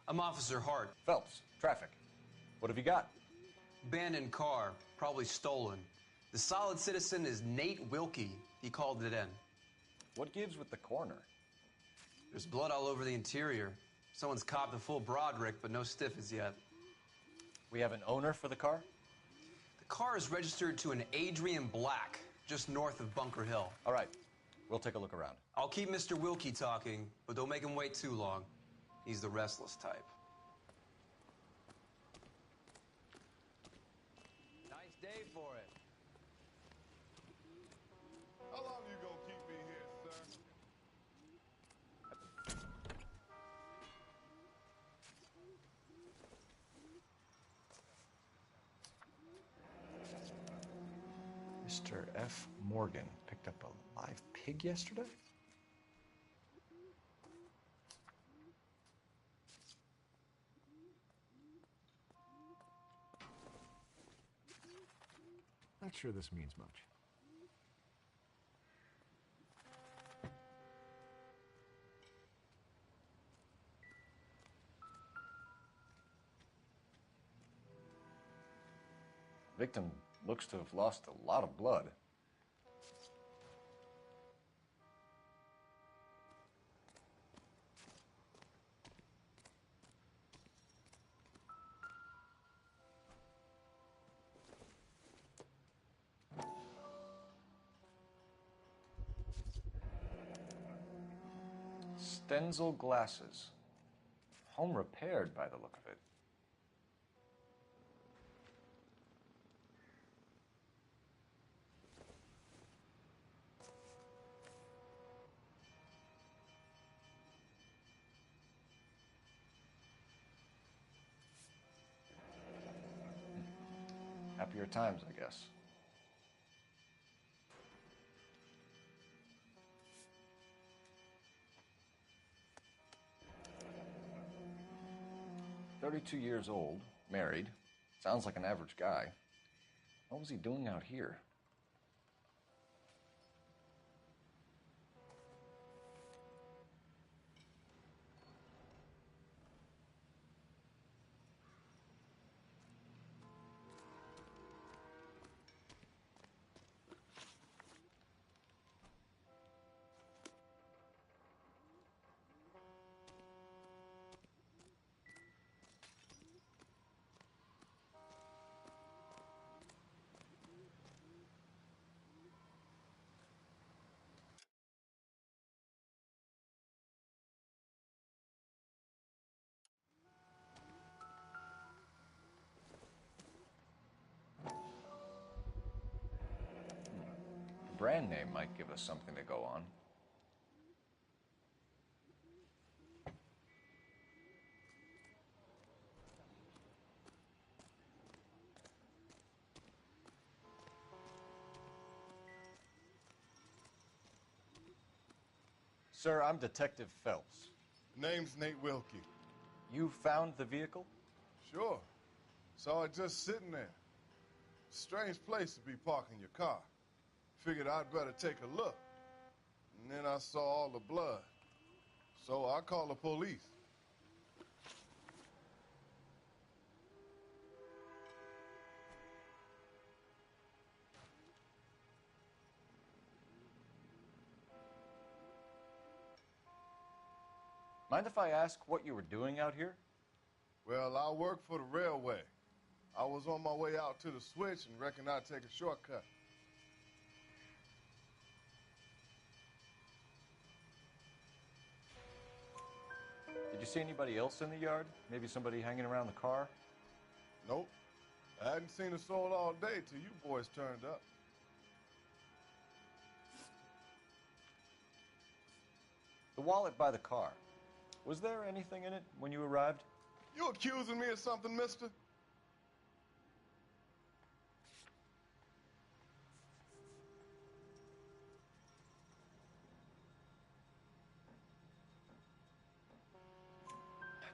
I'm Officer Hart. Phelps, traffic. What have you got? Abandoned car, probably stolen. The solid citizen is Nate Wilkie. He called it in. What gives with the coroner? There's blood all over the interior. Someone's copped a full Broderick, but no stiff as yet. We have an owner for the car? The car is registered to an Adrian Black, just north of Bunker Hill. All right, we'll take a look around. I'll keep Mr. Wilkie talking, but don't make him wait too long. He's the restless type. Nice day for it. How long you gonna keep me here, sir? Mr. F. Morgan picked up a live pig yesterday? Not sure this means much. Victim looks to have lost a lot of blood. Stenzel glasses. Home repaired by the look of it. Happier times, I guess. "32 years old, married. Sounds like an average guy. What was he doing out here?" The brand name might give us something to go on. Sir, I'm Detective Phelps. Name's Nate Wilkie. You found the vehicle? Sure. Saw it just sitting there. Strange place to be parking your car. Figured I'd better take a look. And then I saw all the blood. So I called the police. Mind if I ask what you were doing out here? Well, I work for the railway. I was on my way out to the switch and reckoned I'd take a shortcut. Did you see anybody else in the yard? Maybe somebody hanging around the car? Nope. I hadn't seen a soul all day till you boys turned up. The wallet by the car. Was there anything in it when you arrived? You accusing me of something, mister?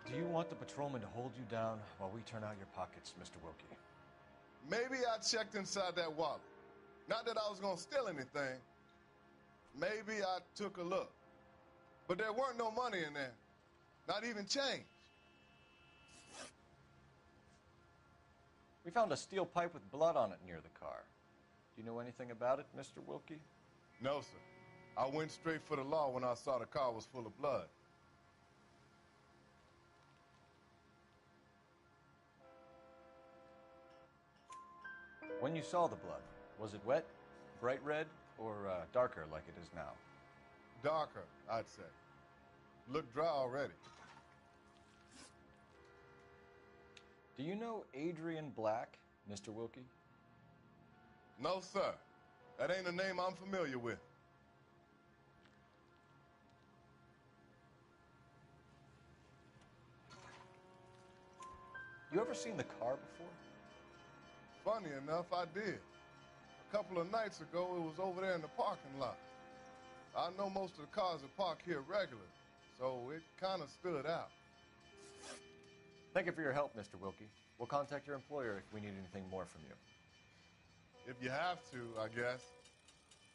Do you want the patrolman to hold you down while we turn out your pockets, Mr. Wilkie? Maybe I checked inside that wallet. Not that I was gonna steal anything. Maybe I took a look. But there weren't no money in there. Not even change. We found a steel pipe with blood on it near the car. Do you know anything about it, Mr. Wilkie? No, sir. I went straight for the law when I saw the car was full of blood. When you saw the blood, was it wet, bright red, or darker like it is now? Darker, I'd say. Looked dry already. Do you know Adrian Black, Mr. Wilkie? No, sir. That ain't a name I'm familiar with. You ever seen the car before? Funny enough, I did. A couple of nights ago, it was over there in the parking lot. I know most of the cars are parked here regularly, so it kind of stood out. Thank you for your help, Mr. Wilkie. We'll contact your employer if we need anything more from you. If you have to, I guess.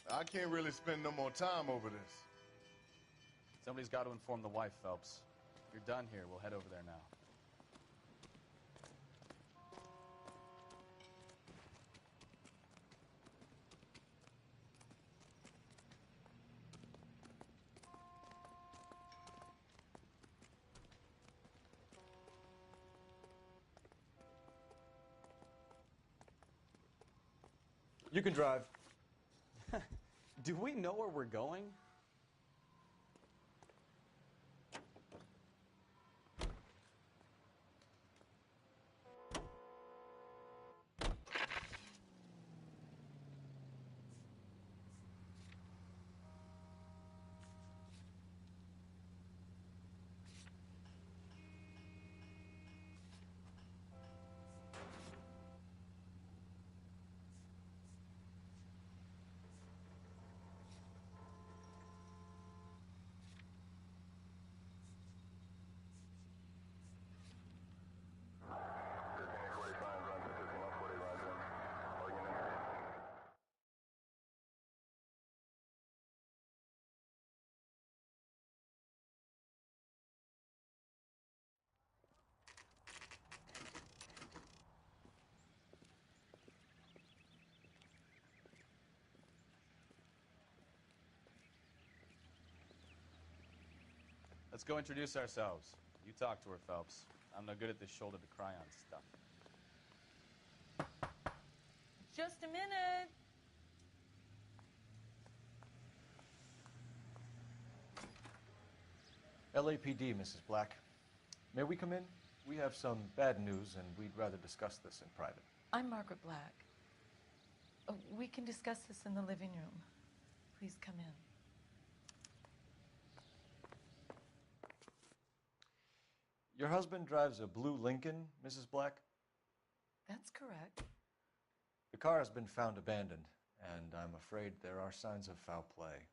I can't really spend no more time over this. Somebody's got to inform the wife, Phelps. If you're done here, we'll head over there now. You can drive. Do we know where we're going? Let's go introduce ourselves. You talk to her, Phelps. I'm no good at this shoulder-to-cry-on stuff. Just a minute. LAPD, Mrs. Black. May we come in? We have some bad news, and we'd rather discuss this in private. I'm Margaret Black. We can discuss this in the living room. Please come in. Your husband drives a blue Lincoln, Mrs. Black? That's correct. The car has been found abandoned, and I'm afraid there are signs of foul play.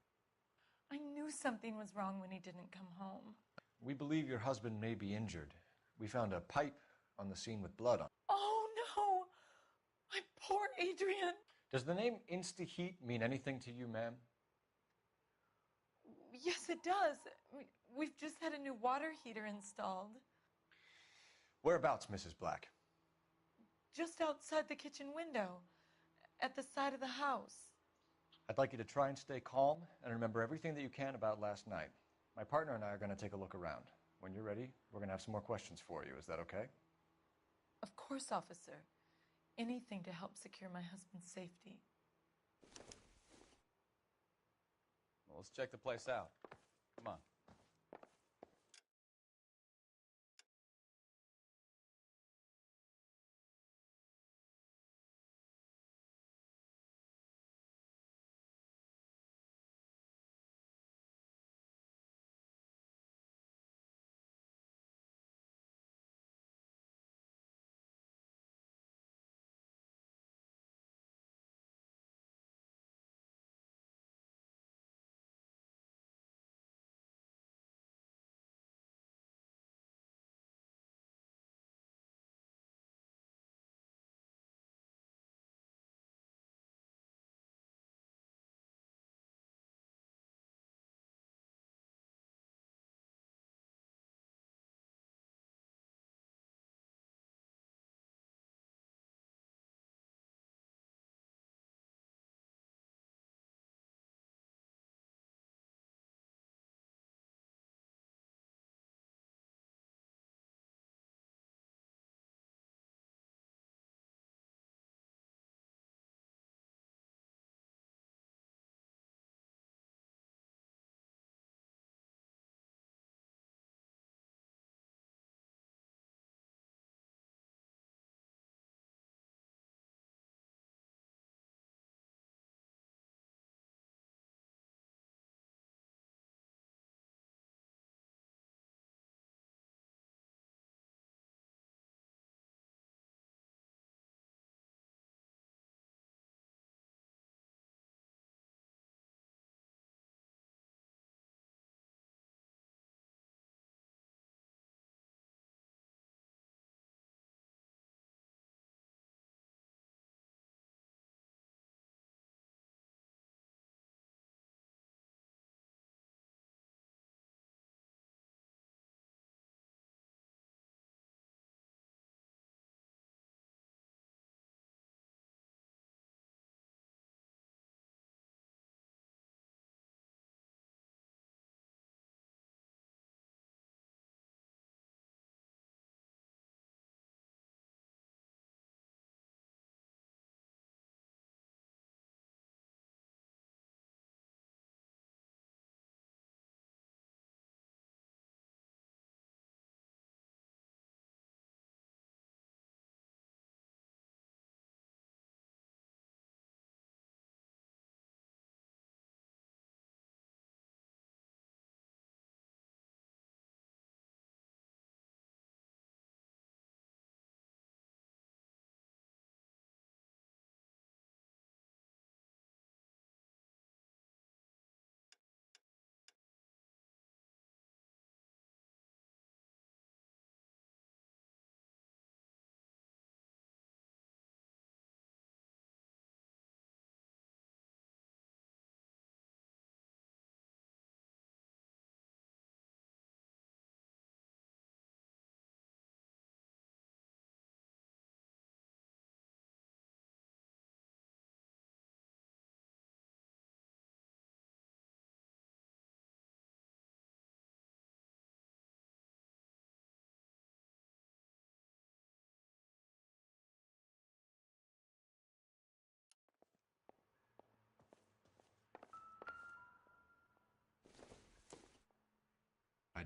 I knew something was wrong when he didn't come home. We believe your husband may be injured. We found a pipe on the scene with blood on it. Oh, no! My poor Adrian! Does the name Insta-Heat mean anything to you, ma'am? Yes, it does. We've just had a new water heater installed. Whereabouts, Mrs. Black? Just outside the kitchen window, at the side of the house. I'd like you to try and stay calm and remember everything that you can about last night. My partner and I are going to take a look around. When you're ready, we're going to have some more questions for you. Is that okay? Of course, officer. Anything to help secure my husband's safety. Well, let's check the place out. Come on.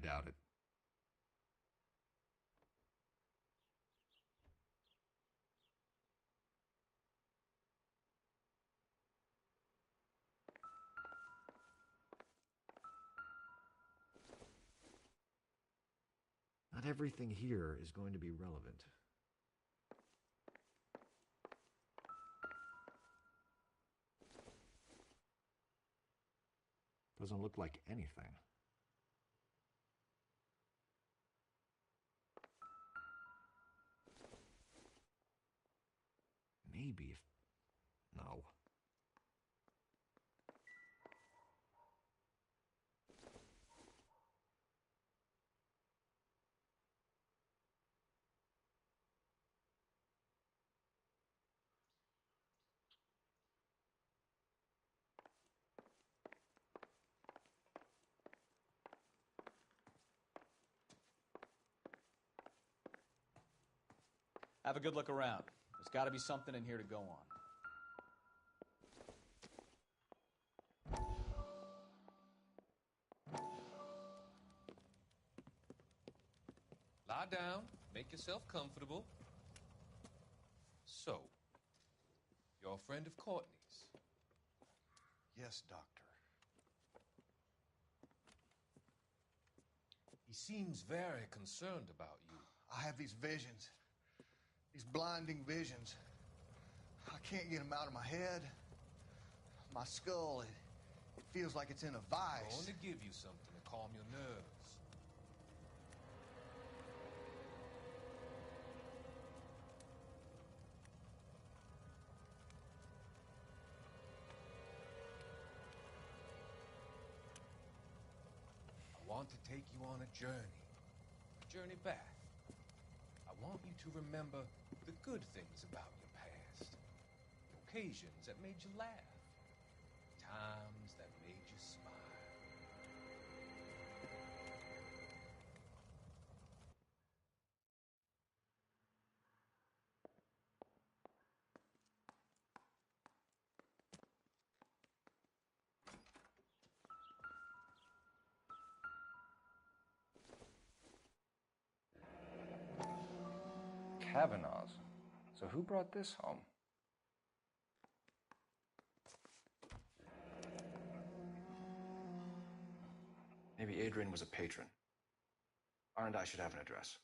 doubt it. Not everything here is going to be relevant. Doesn't look like anything. Maybe if... No. Have a good look around. There's got to be something in here to go on. Lie down. Make yourself comfortable. So, you're a friend of Courtney's? Yes, Doctor. He seems very concerned about you. I have these visions. These blinding visions. I can't get them out of my head. My skull, it feels like it's in a vice. I want to give you something to calm your nerves. I want to take you on a journey back. I want you to remember the good things about your past, the occasions that made you laugh, times that made you smile. Kavanaugh's. So who brought this home? Maybe Adrian was a patron. R&I should have an address.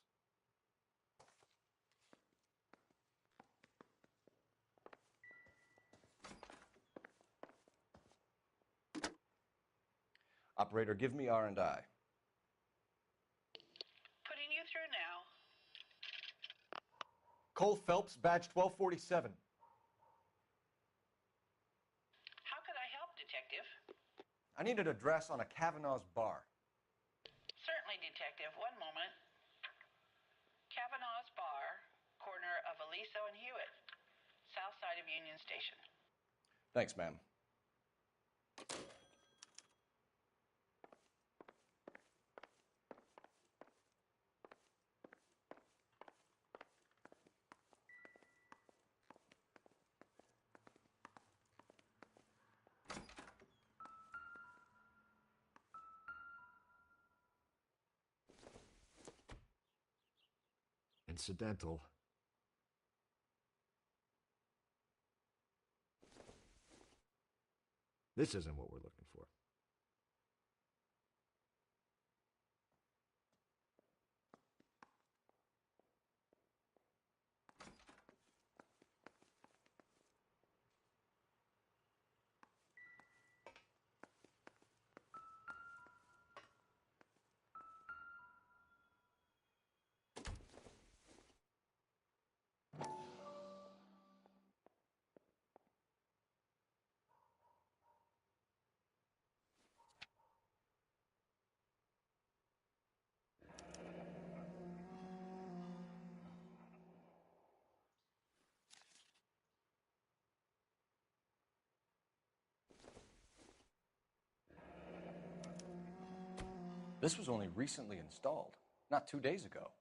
Operator, give me R&I. Putting you through now. Cole Phelps, badge 1247. How could I help, Detective? I need an address on a Kavanaugh's bar. Certainly, Detective. One moment. Kavanaugh's Bar, corner of Aliso and Hewitt, south side of Union Station. Thanks, ma'am. Incidental. This isn't what we're looking for. This was only recently installed, not 2 days ago.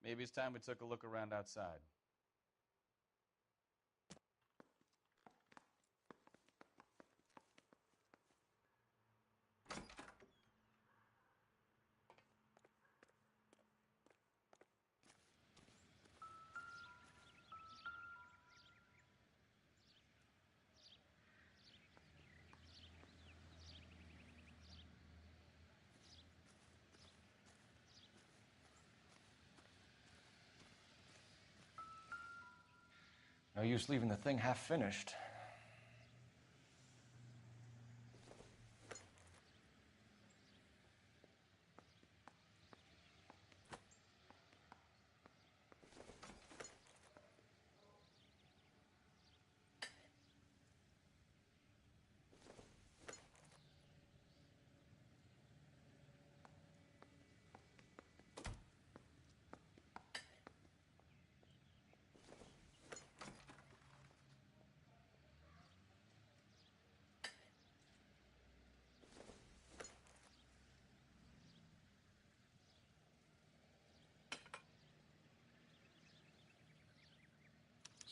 Maybe it's time we took a look around outside. No use leaving the thing half finished.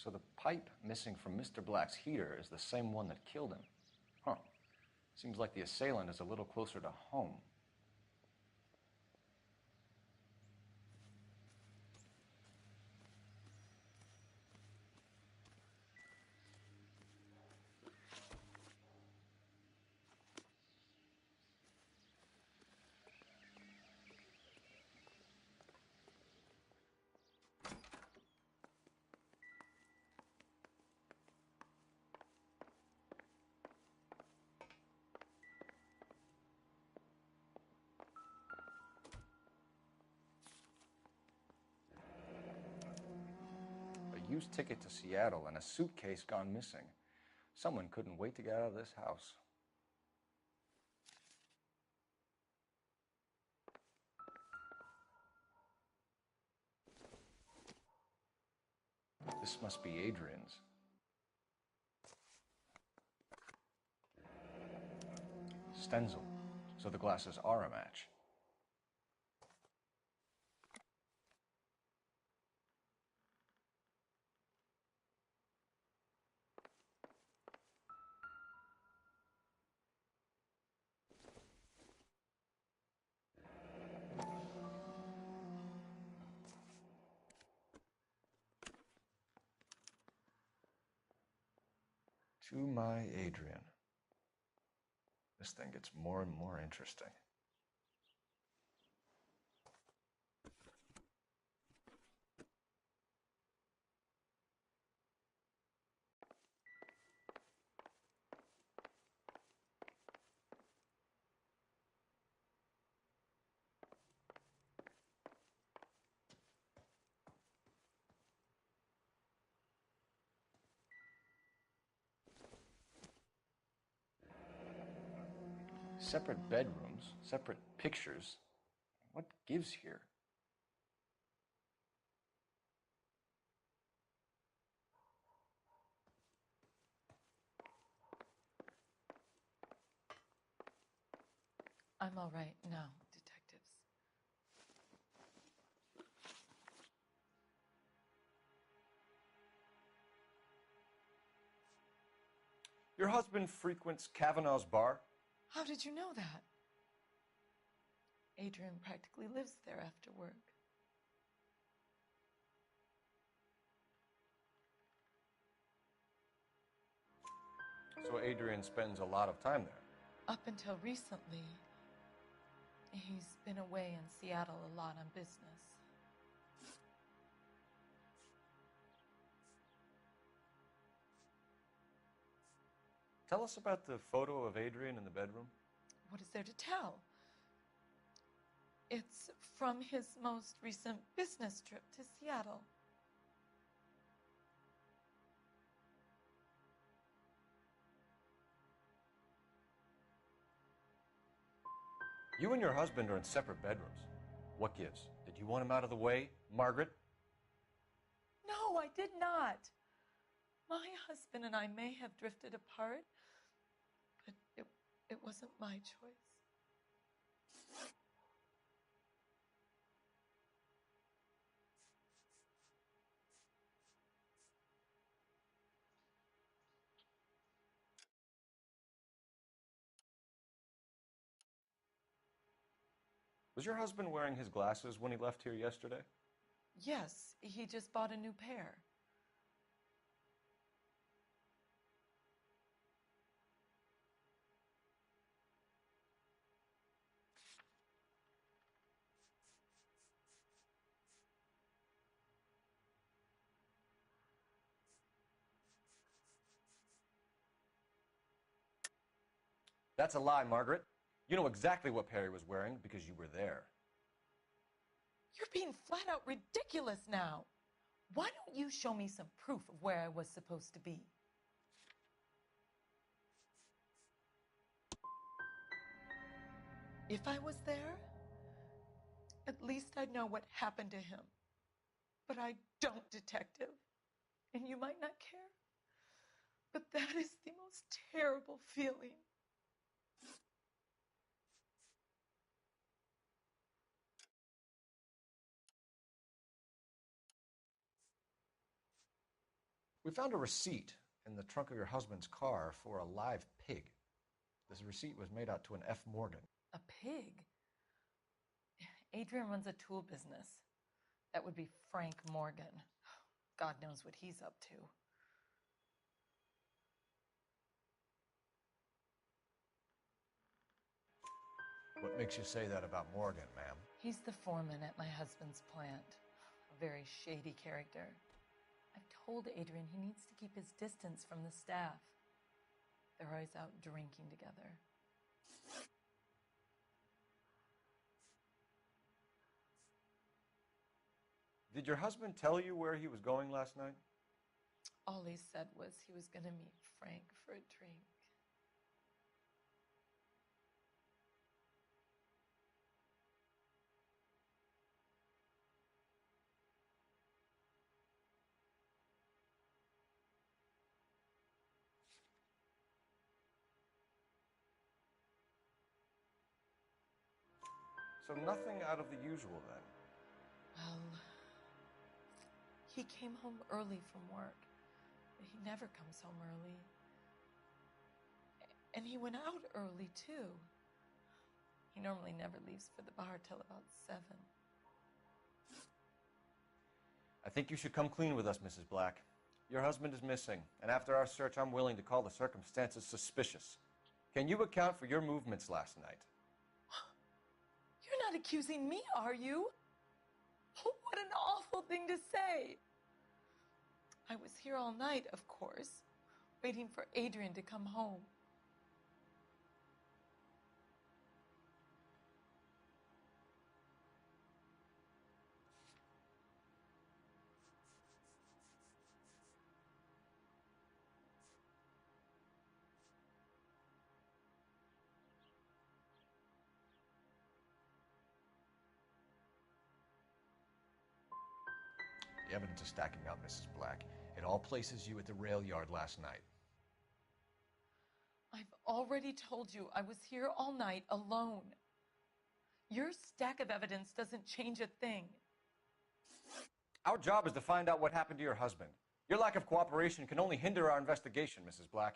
So the pipe missing from Mr. Black's heater is the same one that killed him. Huh. Seems like the assailant is a little closer to home. A used ticket to Seattle and a suitcase gone missing. Someone couldn't wait to get out of this house. This must be Adrian's. Stenzel, so the glasses are a match. To my Adrian. This thing gets more and more interesting. Separate bedrooms, separate pictures. What gives here? I'm all right now, detectives. Your husband frequents Kavanaugh's bar? How did you know that? Adrian practically lives there after work. So Adrian spends a lot of time there? Up until recently, he's been away in Seattle a lot on business. Tell us about the photo of Adrian in the bedroom. What is there to tell? It's from his most recent business trip to Seattle. You and your husband are in separate bedrooms. What gives? Did you want him out of the way, Margaret? No, I did not. My husband and I may have drifted apart, but it wasn't my choice. Was your husband wearing his glasses when he left here yesterday? Yes, he just bought a new pair. That's a lie, Margaret. You know exactly what Perry was wearing because you were there. You're being flat out ridiculous now. Why don't you show me some proof of where I was supposed to be? If I was there, at least I'd know what happened to him. But I don't, Detective. And you might not care, but that is the most terrible feeling. We found a receipt in the trunk of your husband's car for a live pig. This receipt was made out to an F. Morgan. A pig? Adrian runs a tool business. That would be Frank Morgan. God knows what he's up to. What makes you say that about Morgan, ma'am? He's the foreman at my husband's plant. A very shady character. I've told Adrian he needs to keep his distance from the staff. They're always out drinking together. Did your husband tell you where he was going last night? All he said was he was going to meet Frank for a drink. So nothing out of the usual then? Well, he came home early from work. He never comes home early. And he went out early, too. He normally never leaves for the bar till about 7. I think you should come clean with us, Mrs. Black. Your husband is missing, and after our search, I'm willing to call the circumstances suspicious. Can you account for your movements last night? You're not accusing me, are you? Oh, what an awful thing to say. I was here all night, of course, waiting for Adrian to come home. The evidence is stacking up, Mrs. Black. It all places you at the rail yard last night. I've already told you I was here all night alone. Your stack of evidence doesn't change a thing. Our job is to find out what happened to your husband. Your lack of cooperation can only hinder our investigation, Mrs. Black.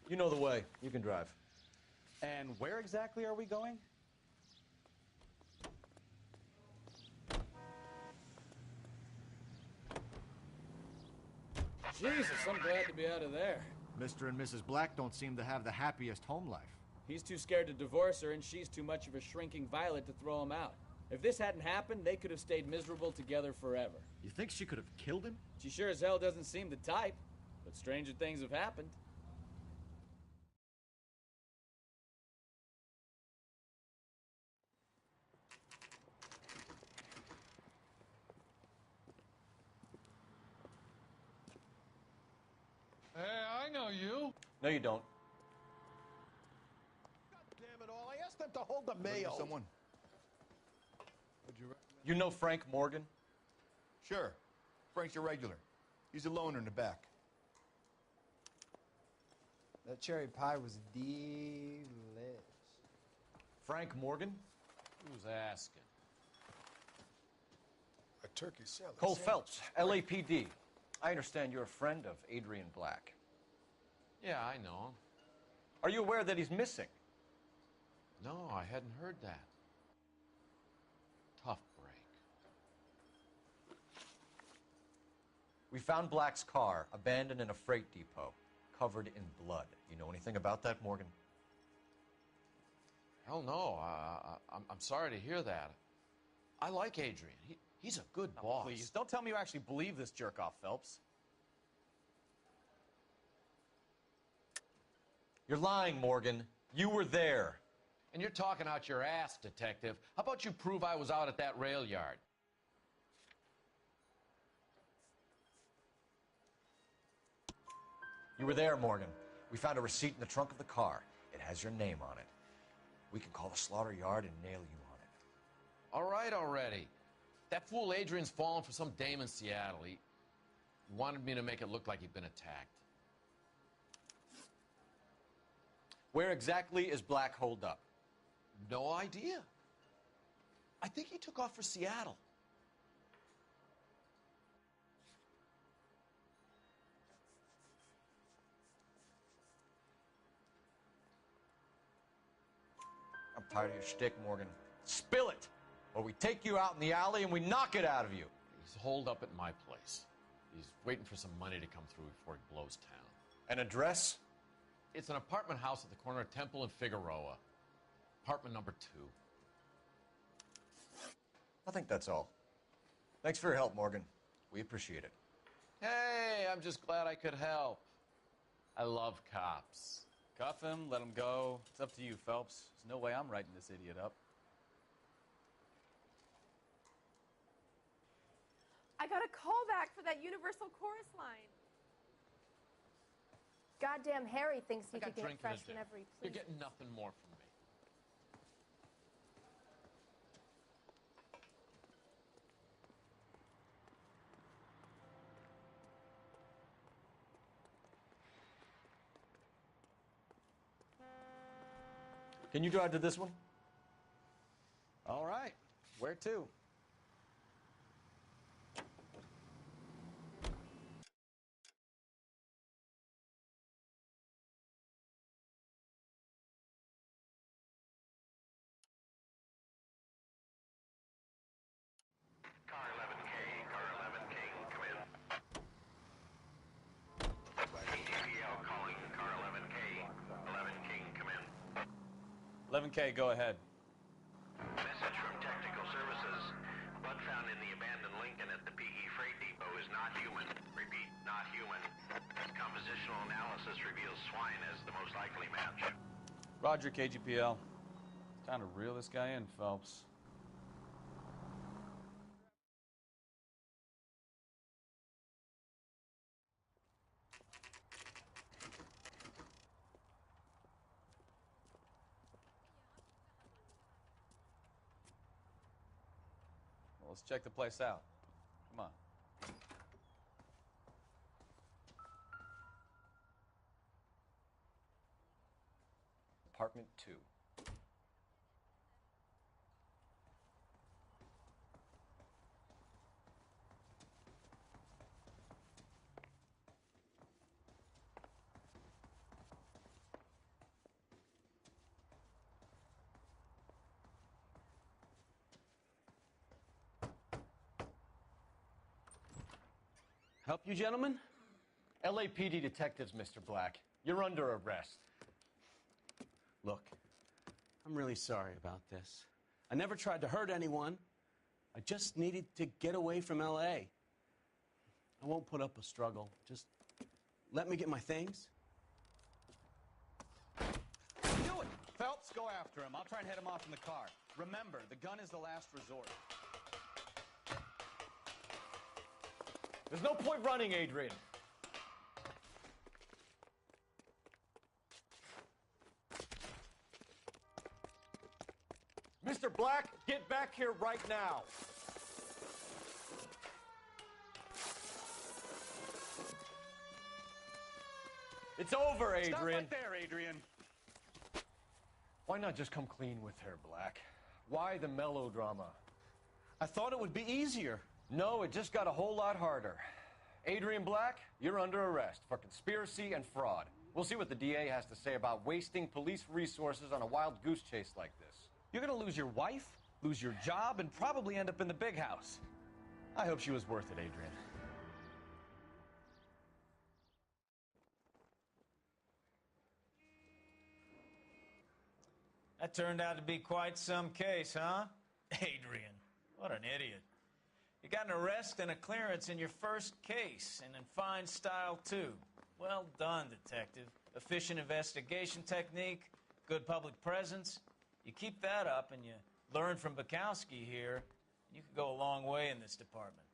You know the way. You can drive. And where exactly are we going? Jesus, I'm glad to be out of there. Mr. and Mrs. Black don't seem to have the happiest home life. He's too scared to divorce her, and she's too much of a shrinking violet to throw him out. If this hadn't happened, they could have stayed miserable together forever. You think she could have killed him? She sure as hell doesn't seem the type, but stranger things have happened. Hey, I know you. No, you don't. Damn it all, I asked them to hold the mail. Someone. You know Frank Morgan? Sure. Frank's a regular. He's a loner in the back. That cherry pie was delish. Frank Morgan? Who's asking? A turkey salad. Cole Phelps, LAPD. I understand you're a friend of Adrian Black. Yeah, I know him. Are you aware that he's missing? No, I hadn't heard that. Tough break. We found Black's car abandoned in a freight depot, covered in blood. You know anything about that, Morgan? Hell no. I'm sorry to hear that. I like Adrian. He's a good boss. Please, don't tell me you actually believe this jerk-off, Phelps. You're lying, Morgan. You were there. And you're talking out your ass, detective. How about you prove I was out at that rail yard? You were there, Morgan. We found a receipt in the trunk of the car. It has your name on it. We can call the slaughter yard and nail you on it. All right already. That fool Adrian's fallen for some dame in Seattle. He wanted me to make it look like he'd been attacked. Where exactly is Black holed up? No idea. I think he took off for Seattle. I'm tired of your shtick, Morgan. Spill it! Or we take you out in the alley and we knock it out of you. He's holed up at my place. He's waiting for some money to come through before he blows town. An address? It's an apartment house at the corner of Temple and Figueroa. Apartment number 2. I think that's all. Thanks for your help, Morgan. We appreciate it. Hey, I'm just glad I could help. I love cops. Cuff him, let him go. It's up to you, Phelps. There's no way I'm writing this idiot up. I got a call back for that Universal Chorus line. Goddamn Harry thinks he I got could get drink fresh in a day. whenever he You're pleases. getting nothing more from me. Can you drive to this one? All right. Where to? Car 11K, come in. ATPL calling car 11K, 11 King, come in. 11K, go ahead. Message from Technical Services. Blood found in the abandoned Lincoln at the PE Freight Depot is not human. Repeat, not human. Compositional analysis reveals swine as the most likely match. Roger, KGPL. Time to reel this guy in, Phelps. Well, let's check the place out. Come on. Apartment 2. Help you, gentlemen? LAPD detectives, Mr. Black. You're under arrest. Look, I'm really sorry about this. I never tried to hurt anyone. I just needed to get away from L.A. I won't put up a struggle. Just let me get my things. Do it! Phelps, go after him. I'll try and head him off in the car. Remember, the gun is the last resort. There's no point running, Adrian. Mr. Black, get back here right now. It's over, Adrian. Stop right there, Adrian. Why not just come clean with her, Black? Why the melodrama? I thought it would be easier. No, it just got a whole lot harder. Adrian Black, you're under arrest for conspiracy and fraud. We'll see what the DA has to say about wasting police resources on a wild goose chase like this. You're gonna lose your wife, lose your job, and probably end up in the big house. I hope she was worth it, Adrian. That turned out to be quite some case, huh? Adrian, what an idiot. You got an arrest and a clearance in your first case, and in fine style, too. Well done, detective. Efficient investigation technique, good public presence. You keep that up and you learn from Bukowski here, you could go a long way in this department.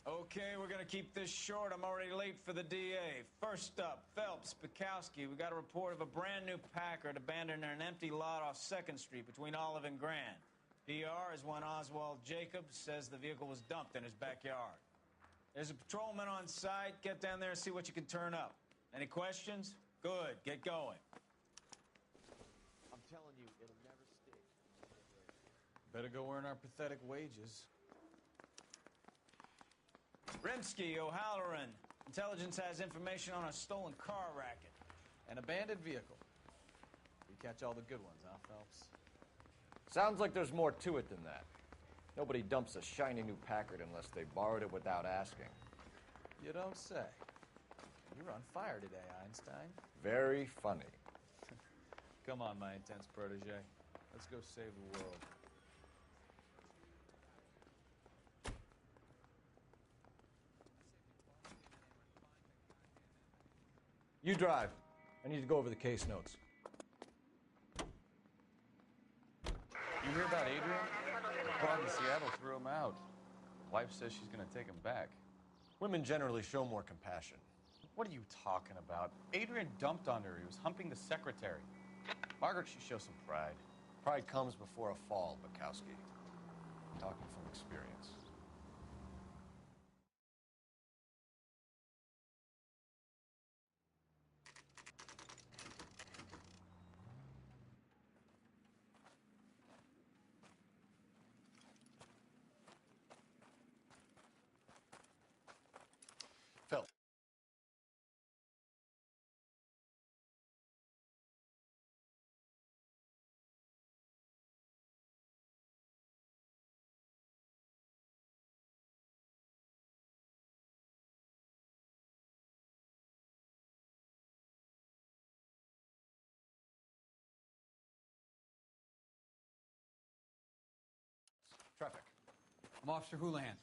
Okay, we're gonna keep this short. I'm already late for the DA. First up, Phelps, Bukowski. We got a report of a brand new Packard abandoned in an empty lot off 2nd Street between Olive and Grand. PR is one Oswald Jacobs says the vehicle was dumped in his backyard. There's a patrolman on site. Get down there and see what you can turn up. Any questions? Good, get going. I'm telling you, it'll never stick. Better go earn our pathetic wages. Rimsky, O'Halloran. Intelligence has information on a stolen car racket. An abandoned vehicle. We catch all the good ones, huh, Phelps? Sounds like there's more to it than that. Nobody dumps a shiny new Packard unless they borrowed it without asking. You don't say. You're on fire today, Einstein. Very funny. Come on, my intense protege. Let's go save the world. You drive. I need to go over the case notes. You hear about Adrian? Bob in Seattle threw him out. Wife says she's going to take him back. Women generally show more compassion. What are you talking about? Adrian dumped on her. He was humping the secretary. Margaret should show some pride. Pride comes before a fall, Bukowski. I'm talking from experience. Phil. Traffic. I'm Officer Houlihan.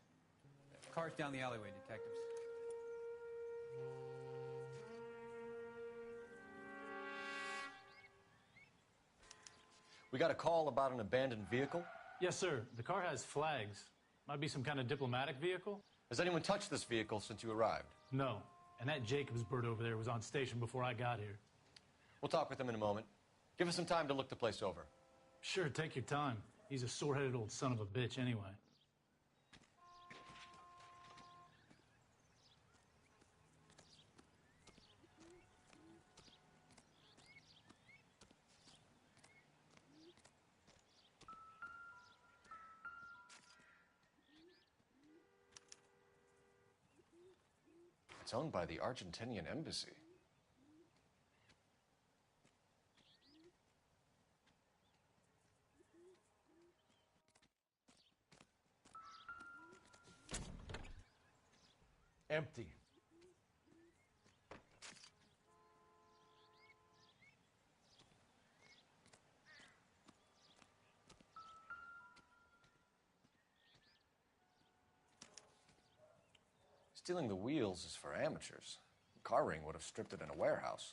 Cars down the alleyway, detectives. We got a call about an abandoned vehicle? Yes, sir. The car has flags. Might be some kind of diplomatic vehicle. Has anyone touched this vehicle since you arrived? No. And that Jacobs bird over there was on station before I got here. We'll talk with him in a moment. Give us some time to look the place over. Sure, take your time. He's a sore-headed old son of a bitch anyway. It's owned by the Argentinian embassy. Empty. Stealing the wheels is for amateurs. The car ring would have stripped it in a warehouse.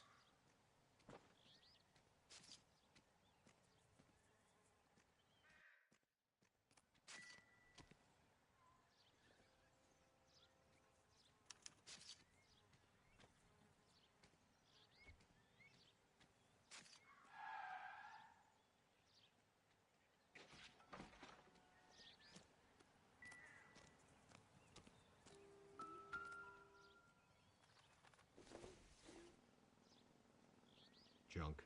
Junk.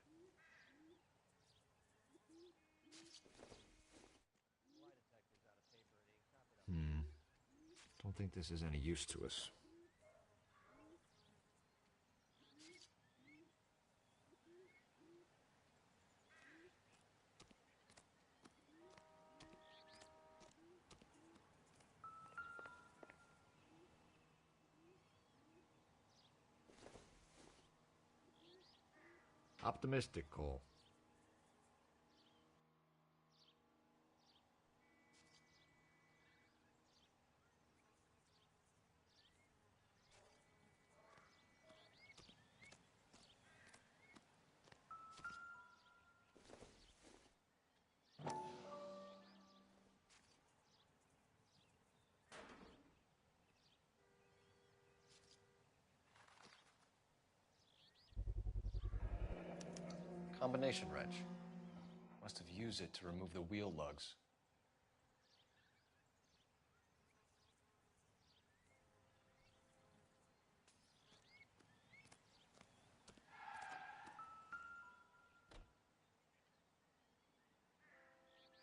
Don't think this is any use to us. Optimistic, Cole. Combination wrench. Must have used it to remove the wheel lugs.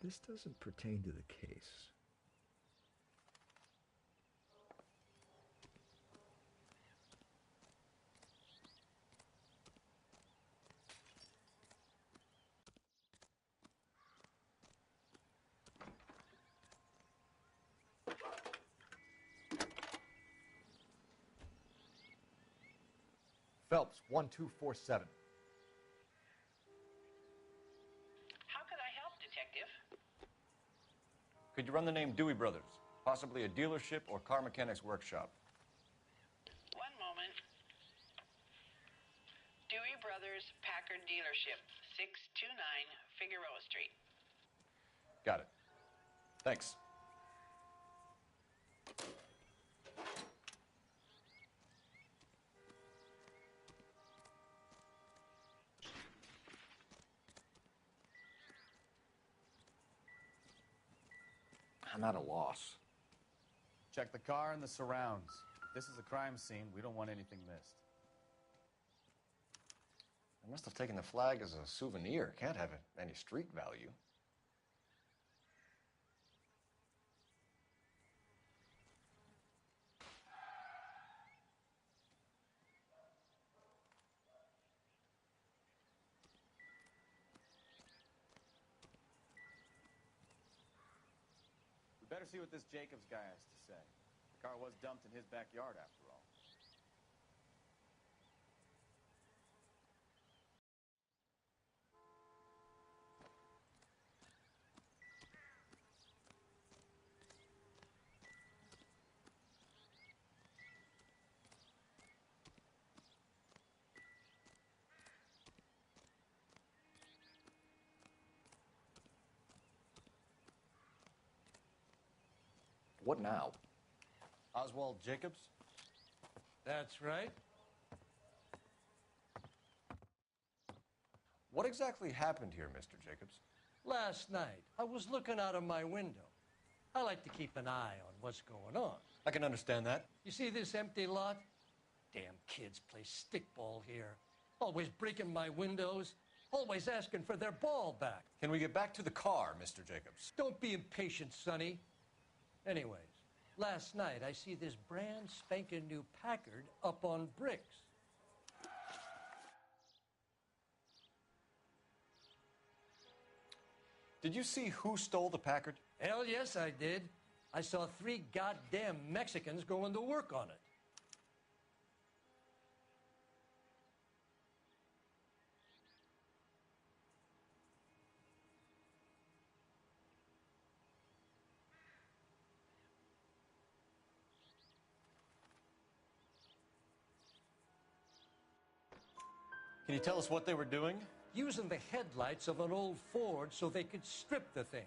This doesn't pertain to the case. Phelps, 1247. How could I help, Detective? Could you run the name Dewey Brothers? Possibly a dealership or car mechanics workshop. One moment. Dewey Brothers Packard Dealership, 629 Figueroa Street. Got it. Thanks. I'm at a loss. Check the car and the surrounds. If this is a crime scene, we don't want anything missed. I must have taken the flag as a souvenir. Can't have any street value. We better see what this Jacobs guy has to say. The car was dumped in his backyard, after all. What now? Oswald Jacobs? That's right. What exactly happened here, Mr. Jacobs? Last night, I was looking out of my window. I like to keep an eye on what's going on. I can understand that. You see this empty lot? Damn kids play stickball here. Always breaking my windows. Always asking for their ball back. Can we get back to the car, Mr. Jacobs? Don't be impatient, Sonny. Anyways, last night I see this brand spanking new Packard up on bricks. Did you see who stole the Packard? Hell yes, I did. I saw 3 goddamn Mexicans going to work on it. Can you tell us what they were doing? Using the headlights of an old Ford so they could strip the thing.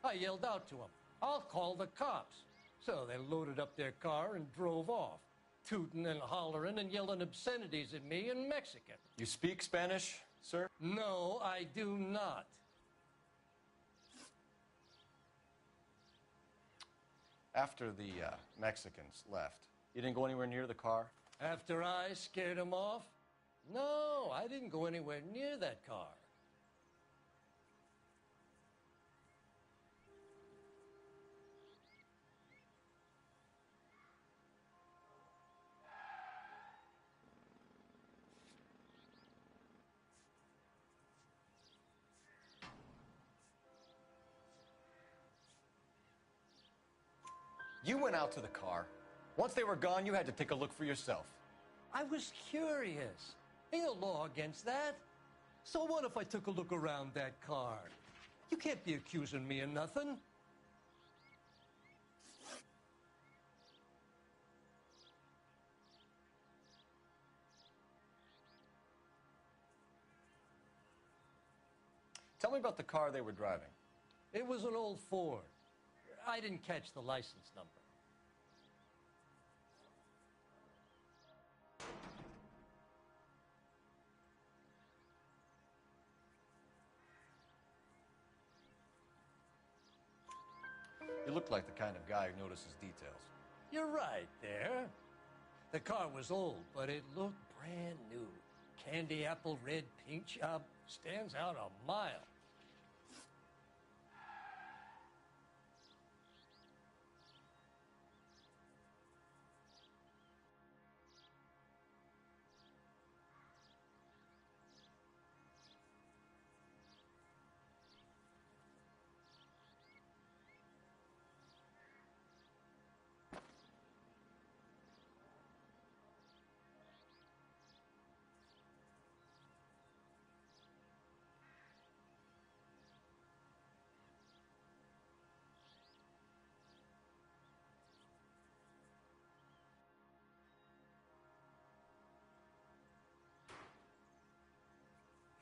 I yelled out to them, "I'll call the cops." So they loaded up their car and drove off, tooting and hollering and yelling obscenities at me in Mexican. You speak Spanish, sir? No, I do not. After the Mexicans left, you didn't go anywhere near the car? After I scared them off? No, I didn't go anywhere near that car. You went out to the car. Once they were gone, you had to take a look for yourself. I was curious. Ain't no law against that. So what if I took a look around that car? You can't be accusing me of nothing. Tell me about the car they were driving. It was an old Ford. I didn't catch the license number. look like the kind of guy who notices details. You're right there. The car was old, but it looked brand new. Candy apple red paint job stands out a mile.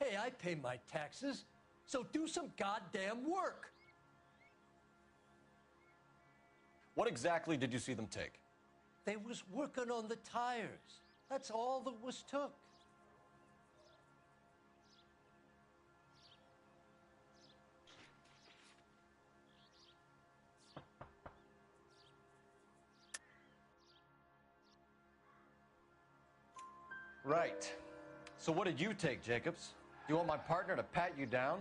Hey, I pay my taxes, so do some goddamn work. What exactly did you see them take? They was working on the tires. That's all that was took. Right. So what did you take, Jacobs? Do you want my partner to pat you down?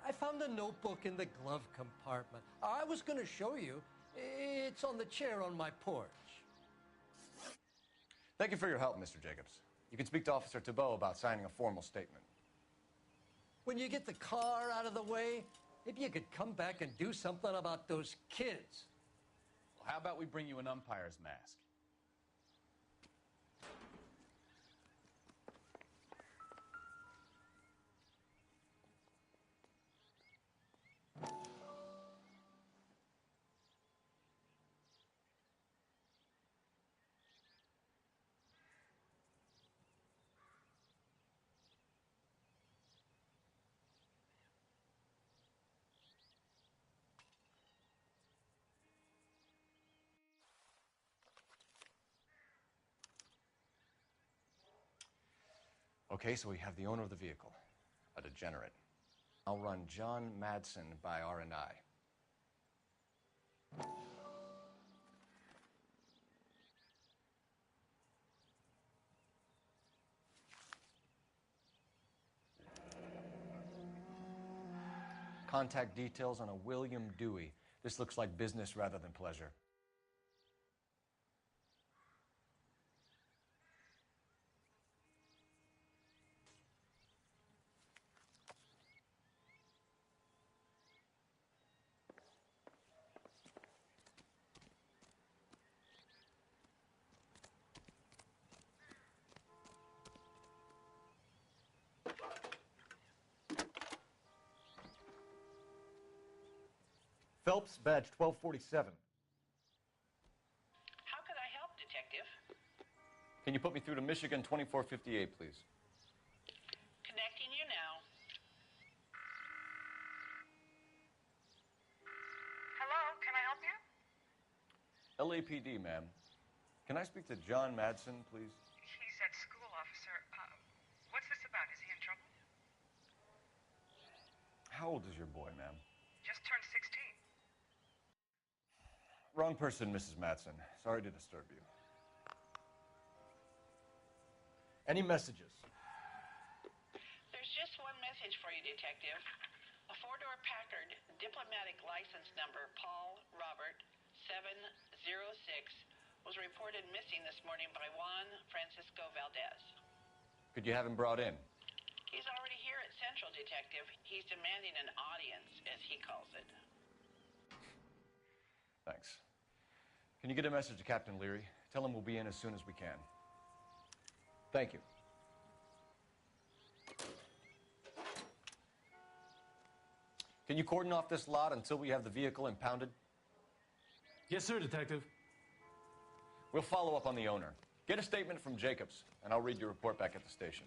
I found a notebook in the glove compartment. I was going to show you. It's on the chair on my porch. Thank you for your help, Mr. Jacobs. You can speak to Officer Thibault about signing a formal statement. When you get the car out of the way, maybe you could come back and do something about those kids. Well, how about we bring you an umpire's mask? Okay, so we have the owner of the vehicle, a degenerate. I'll run John Madsen by R&I. Contact details on a William Dewey. This looks like business rather than pleasure. Phelps, badge 1247. How could I help, Detective? Can you put me through to Michigan 2458, please? Connecting you now. Hello, can I help you? LAPD, ma'am. Can I speak to John Madsen, please? He's at school, officer. What's this about? Is he in trouble? How old is your boy, ma'am? Just turned 16. Wrong person, Mrs. Madsen. Sorry to disturb you. Any messages? There's just one message for you, Detective. A four-door Packard, diplomatic license number Paul Robert 706, was reported missing this morning by Juan Francisco Valdez. Could you have him brought in? He's already here at Central, Detective. He's demanding an audience, as he calls it. Thanks. Can you get a message to Captain Leary? Tell him we'll be in as soon as we can. Thank you. Can you cordon off this lot until we have the vehicle impounded? Yes, sir, Detective. We'll follow up on the owner. Get a statement from Jacobs, and I'll read your report back at the station.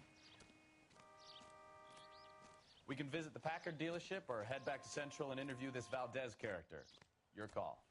We can visit the Packard dealership or head back to Central and interview this Valdez character. Your call.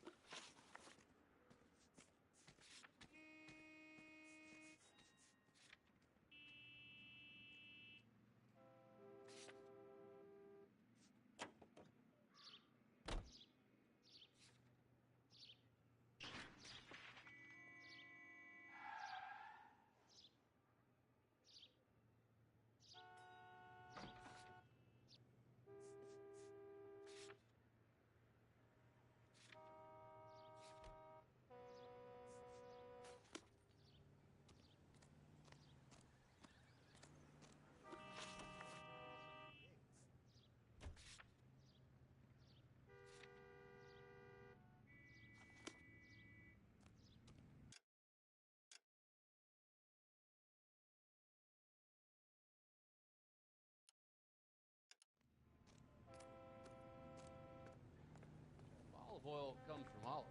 olive oil comes from olive.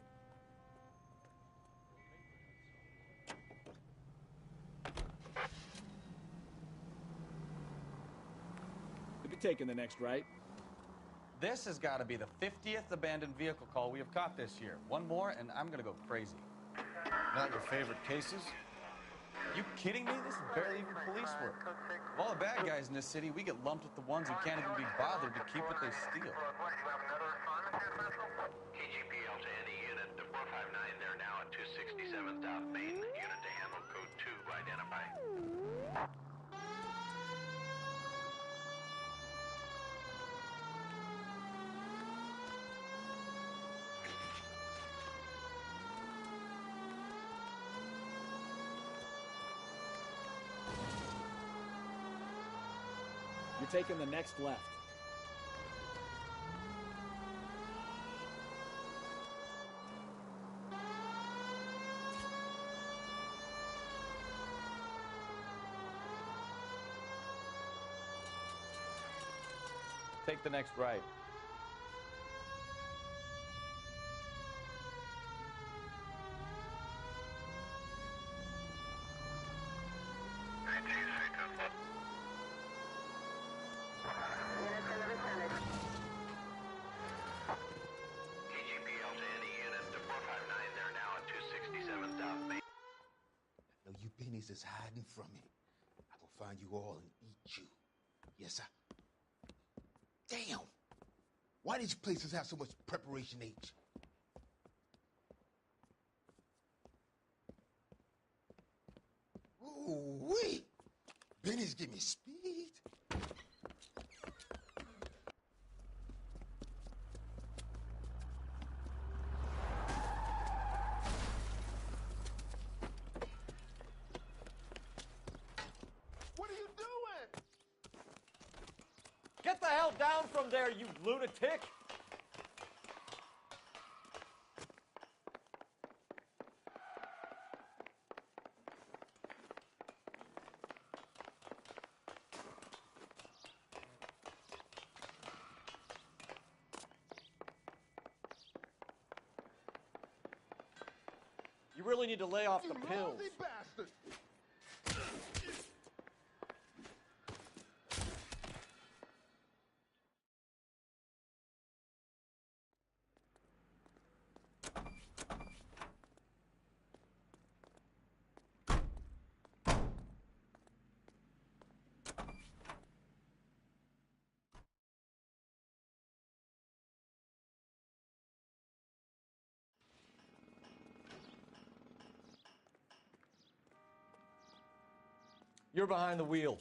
You'll be taking the next right. This has got to be the 50th abandoned vehicle call we have caught this year. One more, and I'm going to go crazy. Not your favorite cases? You kidding me? This is barely even police work. Of all the bad guys in this city, we get lumped with the ones who can't even be bothered to keep what they steal. KGPL to any unit, the 459 there now at 267 South Main. Unit to handle code 2, identify. You're taking the next left. Take the next right. KGPL to any unit, the 459 there now at 267 South Main. I know you pennies is hiding from me. I'm gonna find you all and eat you. Yes, sir. Damn! Why these places have so much preparation H? Ooh-wee! Benny's give me speed. What are you doing? Get the hell down from there, you lunatic! You really need to lay off the pills. Lousy bastard! You're behind the wheel.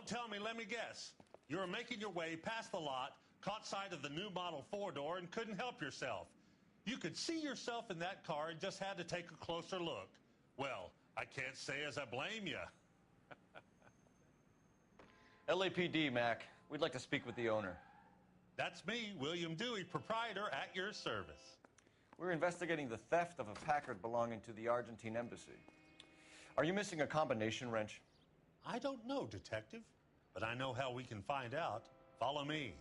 Don't tell me, let me guess. You were making your way past the lot, caught sight of the new model four-door, and couldn't help yourself. You could see yourself in that car and just had to take a closer look. Well, I can't say as I blame you. LAPD, Mac. We'd like to speak with the owner. That's me, William Dewey, proprietor, at your service. We're investigating the theft of a Packard belonging to the Argentine embassy. Are you missing a combination wrench? I don't know, Detective, but I know how we can find out. Follow me.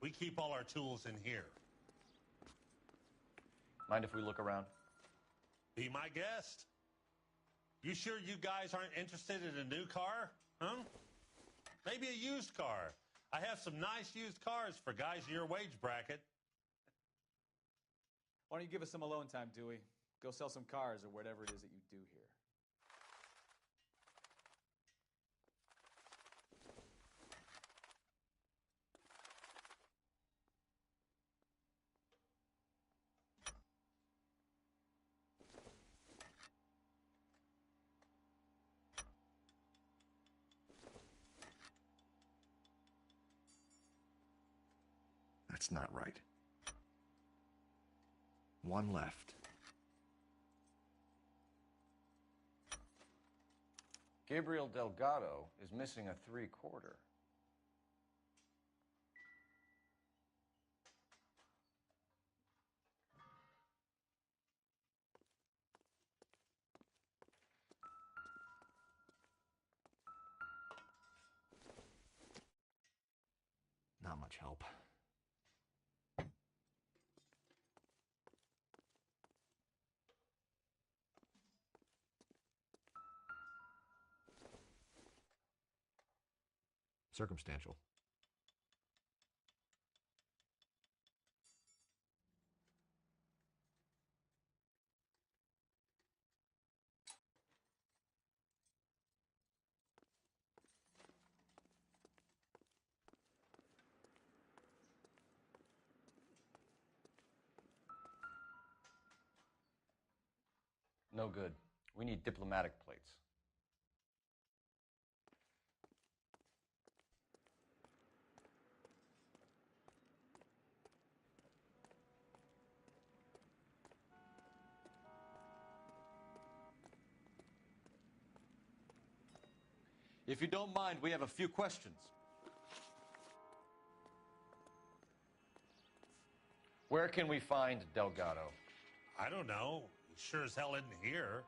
We keep all our tools in here. Mind if we look around? Be my guest. You sure you guys aren't interested in a new car? Huh? Maybe a used car. I have some nice used cars for guys in your wage bracket. Why don't you give us some alone time, Dewey? Go sell some cars or whatever it is that you do here. That's not right. One left. Gabriel Delgado is missing a 3/4. Not much help. Circumstantial. No good. We need diplomatic plates. If you don't mind, we have a few questions. Where can we find Delgado? I don't know. He sure as hell isn't here.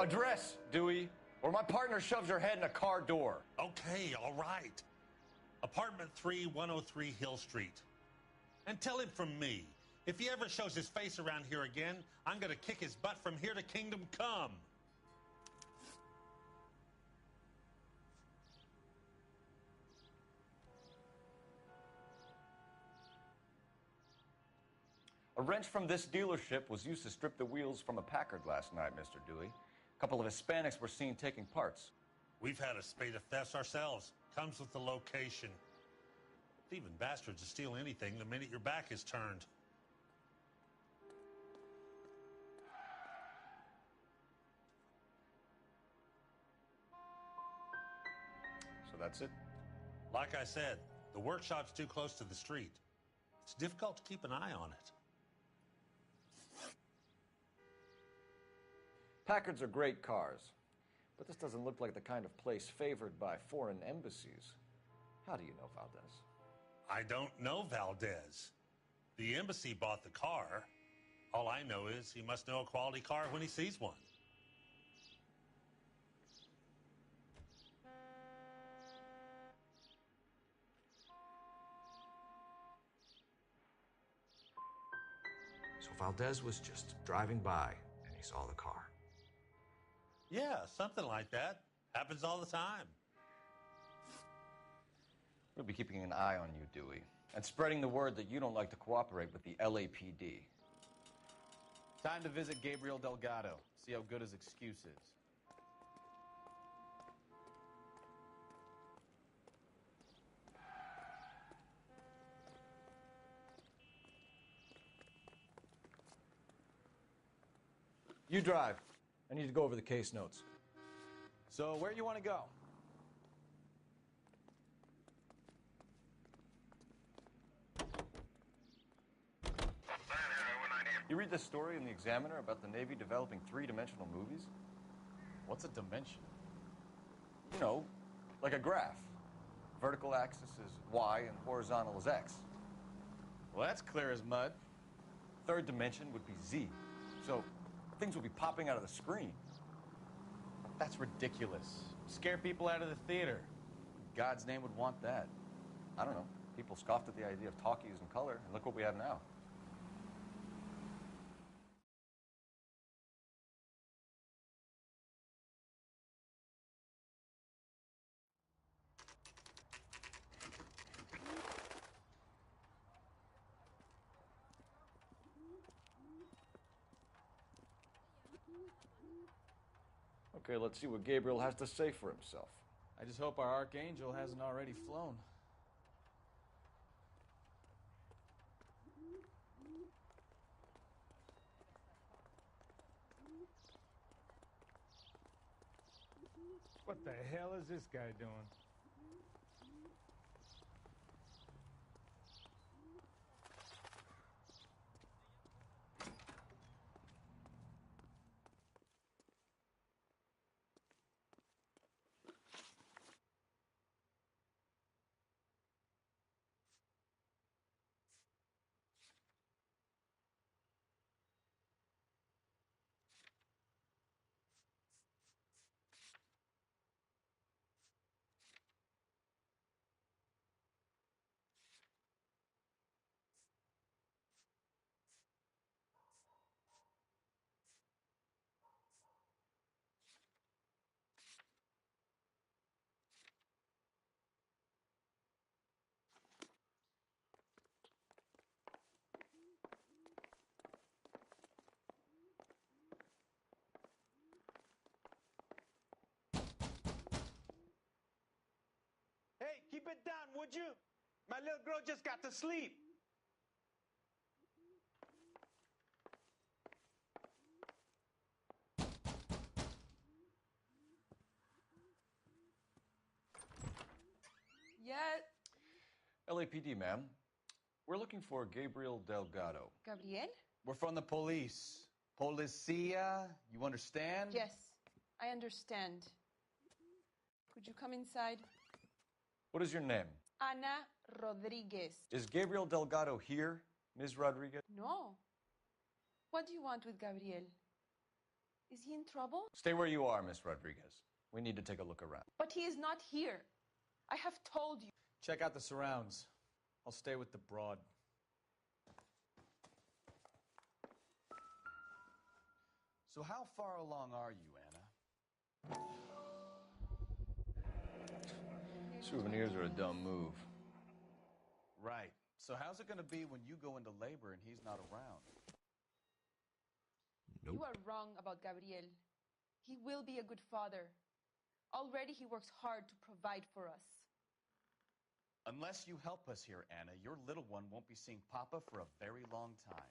Address, Dewey, or my partner shoves her head in a car door. Okay, all right. Apartment 3, 103 Hill Street. And tell him from me, if he ever shows his face around here again, I'm going to kick his butt from here to Kingdom Come. A wrench from this dealership was used to strip the wheels from a Packard last night, Mr. Dewey. A couple of Hispanics were seen taking parts. We've had a spate of thefts ourselves. Comes with the location. Thieving bastards will steal anything the minute your back is turned. So that's it? Like I said, the workshop's too close to the street. It's difficult to keep an eye on it. Packards are great cars, but this doesn't look like the kind of place favored by foreign embassies. How do you know Valdez? I don't know Valdez. The embassy bought the car. All I know is he must know a quality car when he sees one. So Valdez was just driving by and he saw the car. Yeah, something like that. Happens all the time. We'll be keeping an eye on you, Dewey, and spreading the word that you don't like to cooperate with the LAPD. Time to visit Gabriel Delgado, see how good his excuse is. You drive. I need to go over the case notes. So, where you want to go? You read this story in the Examiner about the Navy developing three-dimensional movies? What's a dimension? You know, like a graph. Vertical axis is Y and horizontal is X. Well, that's clear as mud. Third dimension would be Z. So things will be popping out of the screen. That's ridiculous. Scare people out of the theater. God's name would want that. I don't know. People scoffed at the idea of talkies in color, and look what we have now. Okay, let's see what Gabriel has to say for himself. I just hope our archangel hasn't already flown. What the hell is this guy doing? Hey, keep it down, would you? My little girl just got to sleep. Yes. LAPD, ma'am. We're looking for Gabriel Delgado. Gabriel? We're from the police. Policia, you understand? Yes, I understand. Could you come inside? What is your name? Ana Rodriguez. Is Gabriel Delgado here, Ms. Rodriguez? No. What do you want with Gabriel? Is he in trouble? Stay where you are, Ms. Rodriguez. We need to take a look around. But he is not here. I have told you. Check out the surrounds. I'll stay with the broad. So how far along are you, Anna? Souvenirs are a dumb move. Right. So how's it going to be when you go into labor and he's not around? Nope. You are wrong about Gabriel. He will be a good father. Already he works hard to provide for us. Unless you help us here, Anna, your little one won't be seeing Papa for a very long time.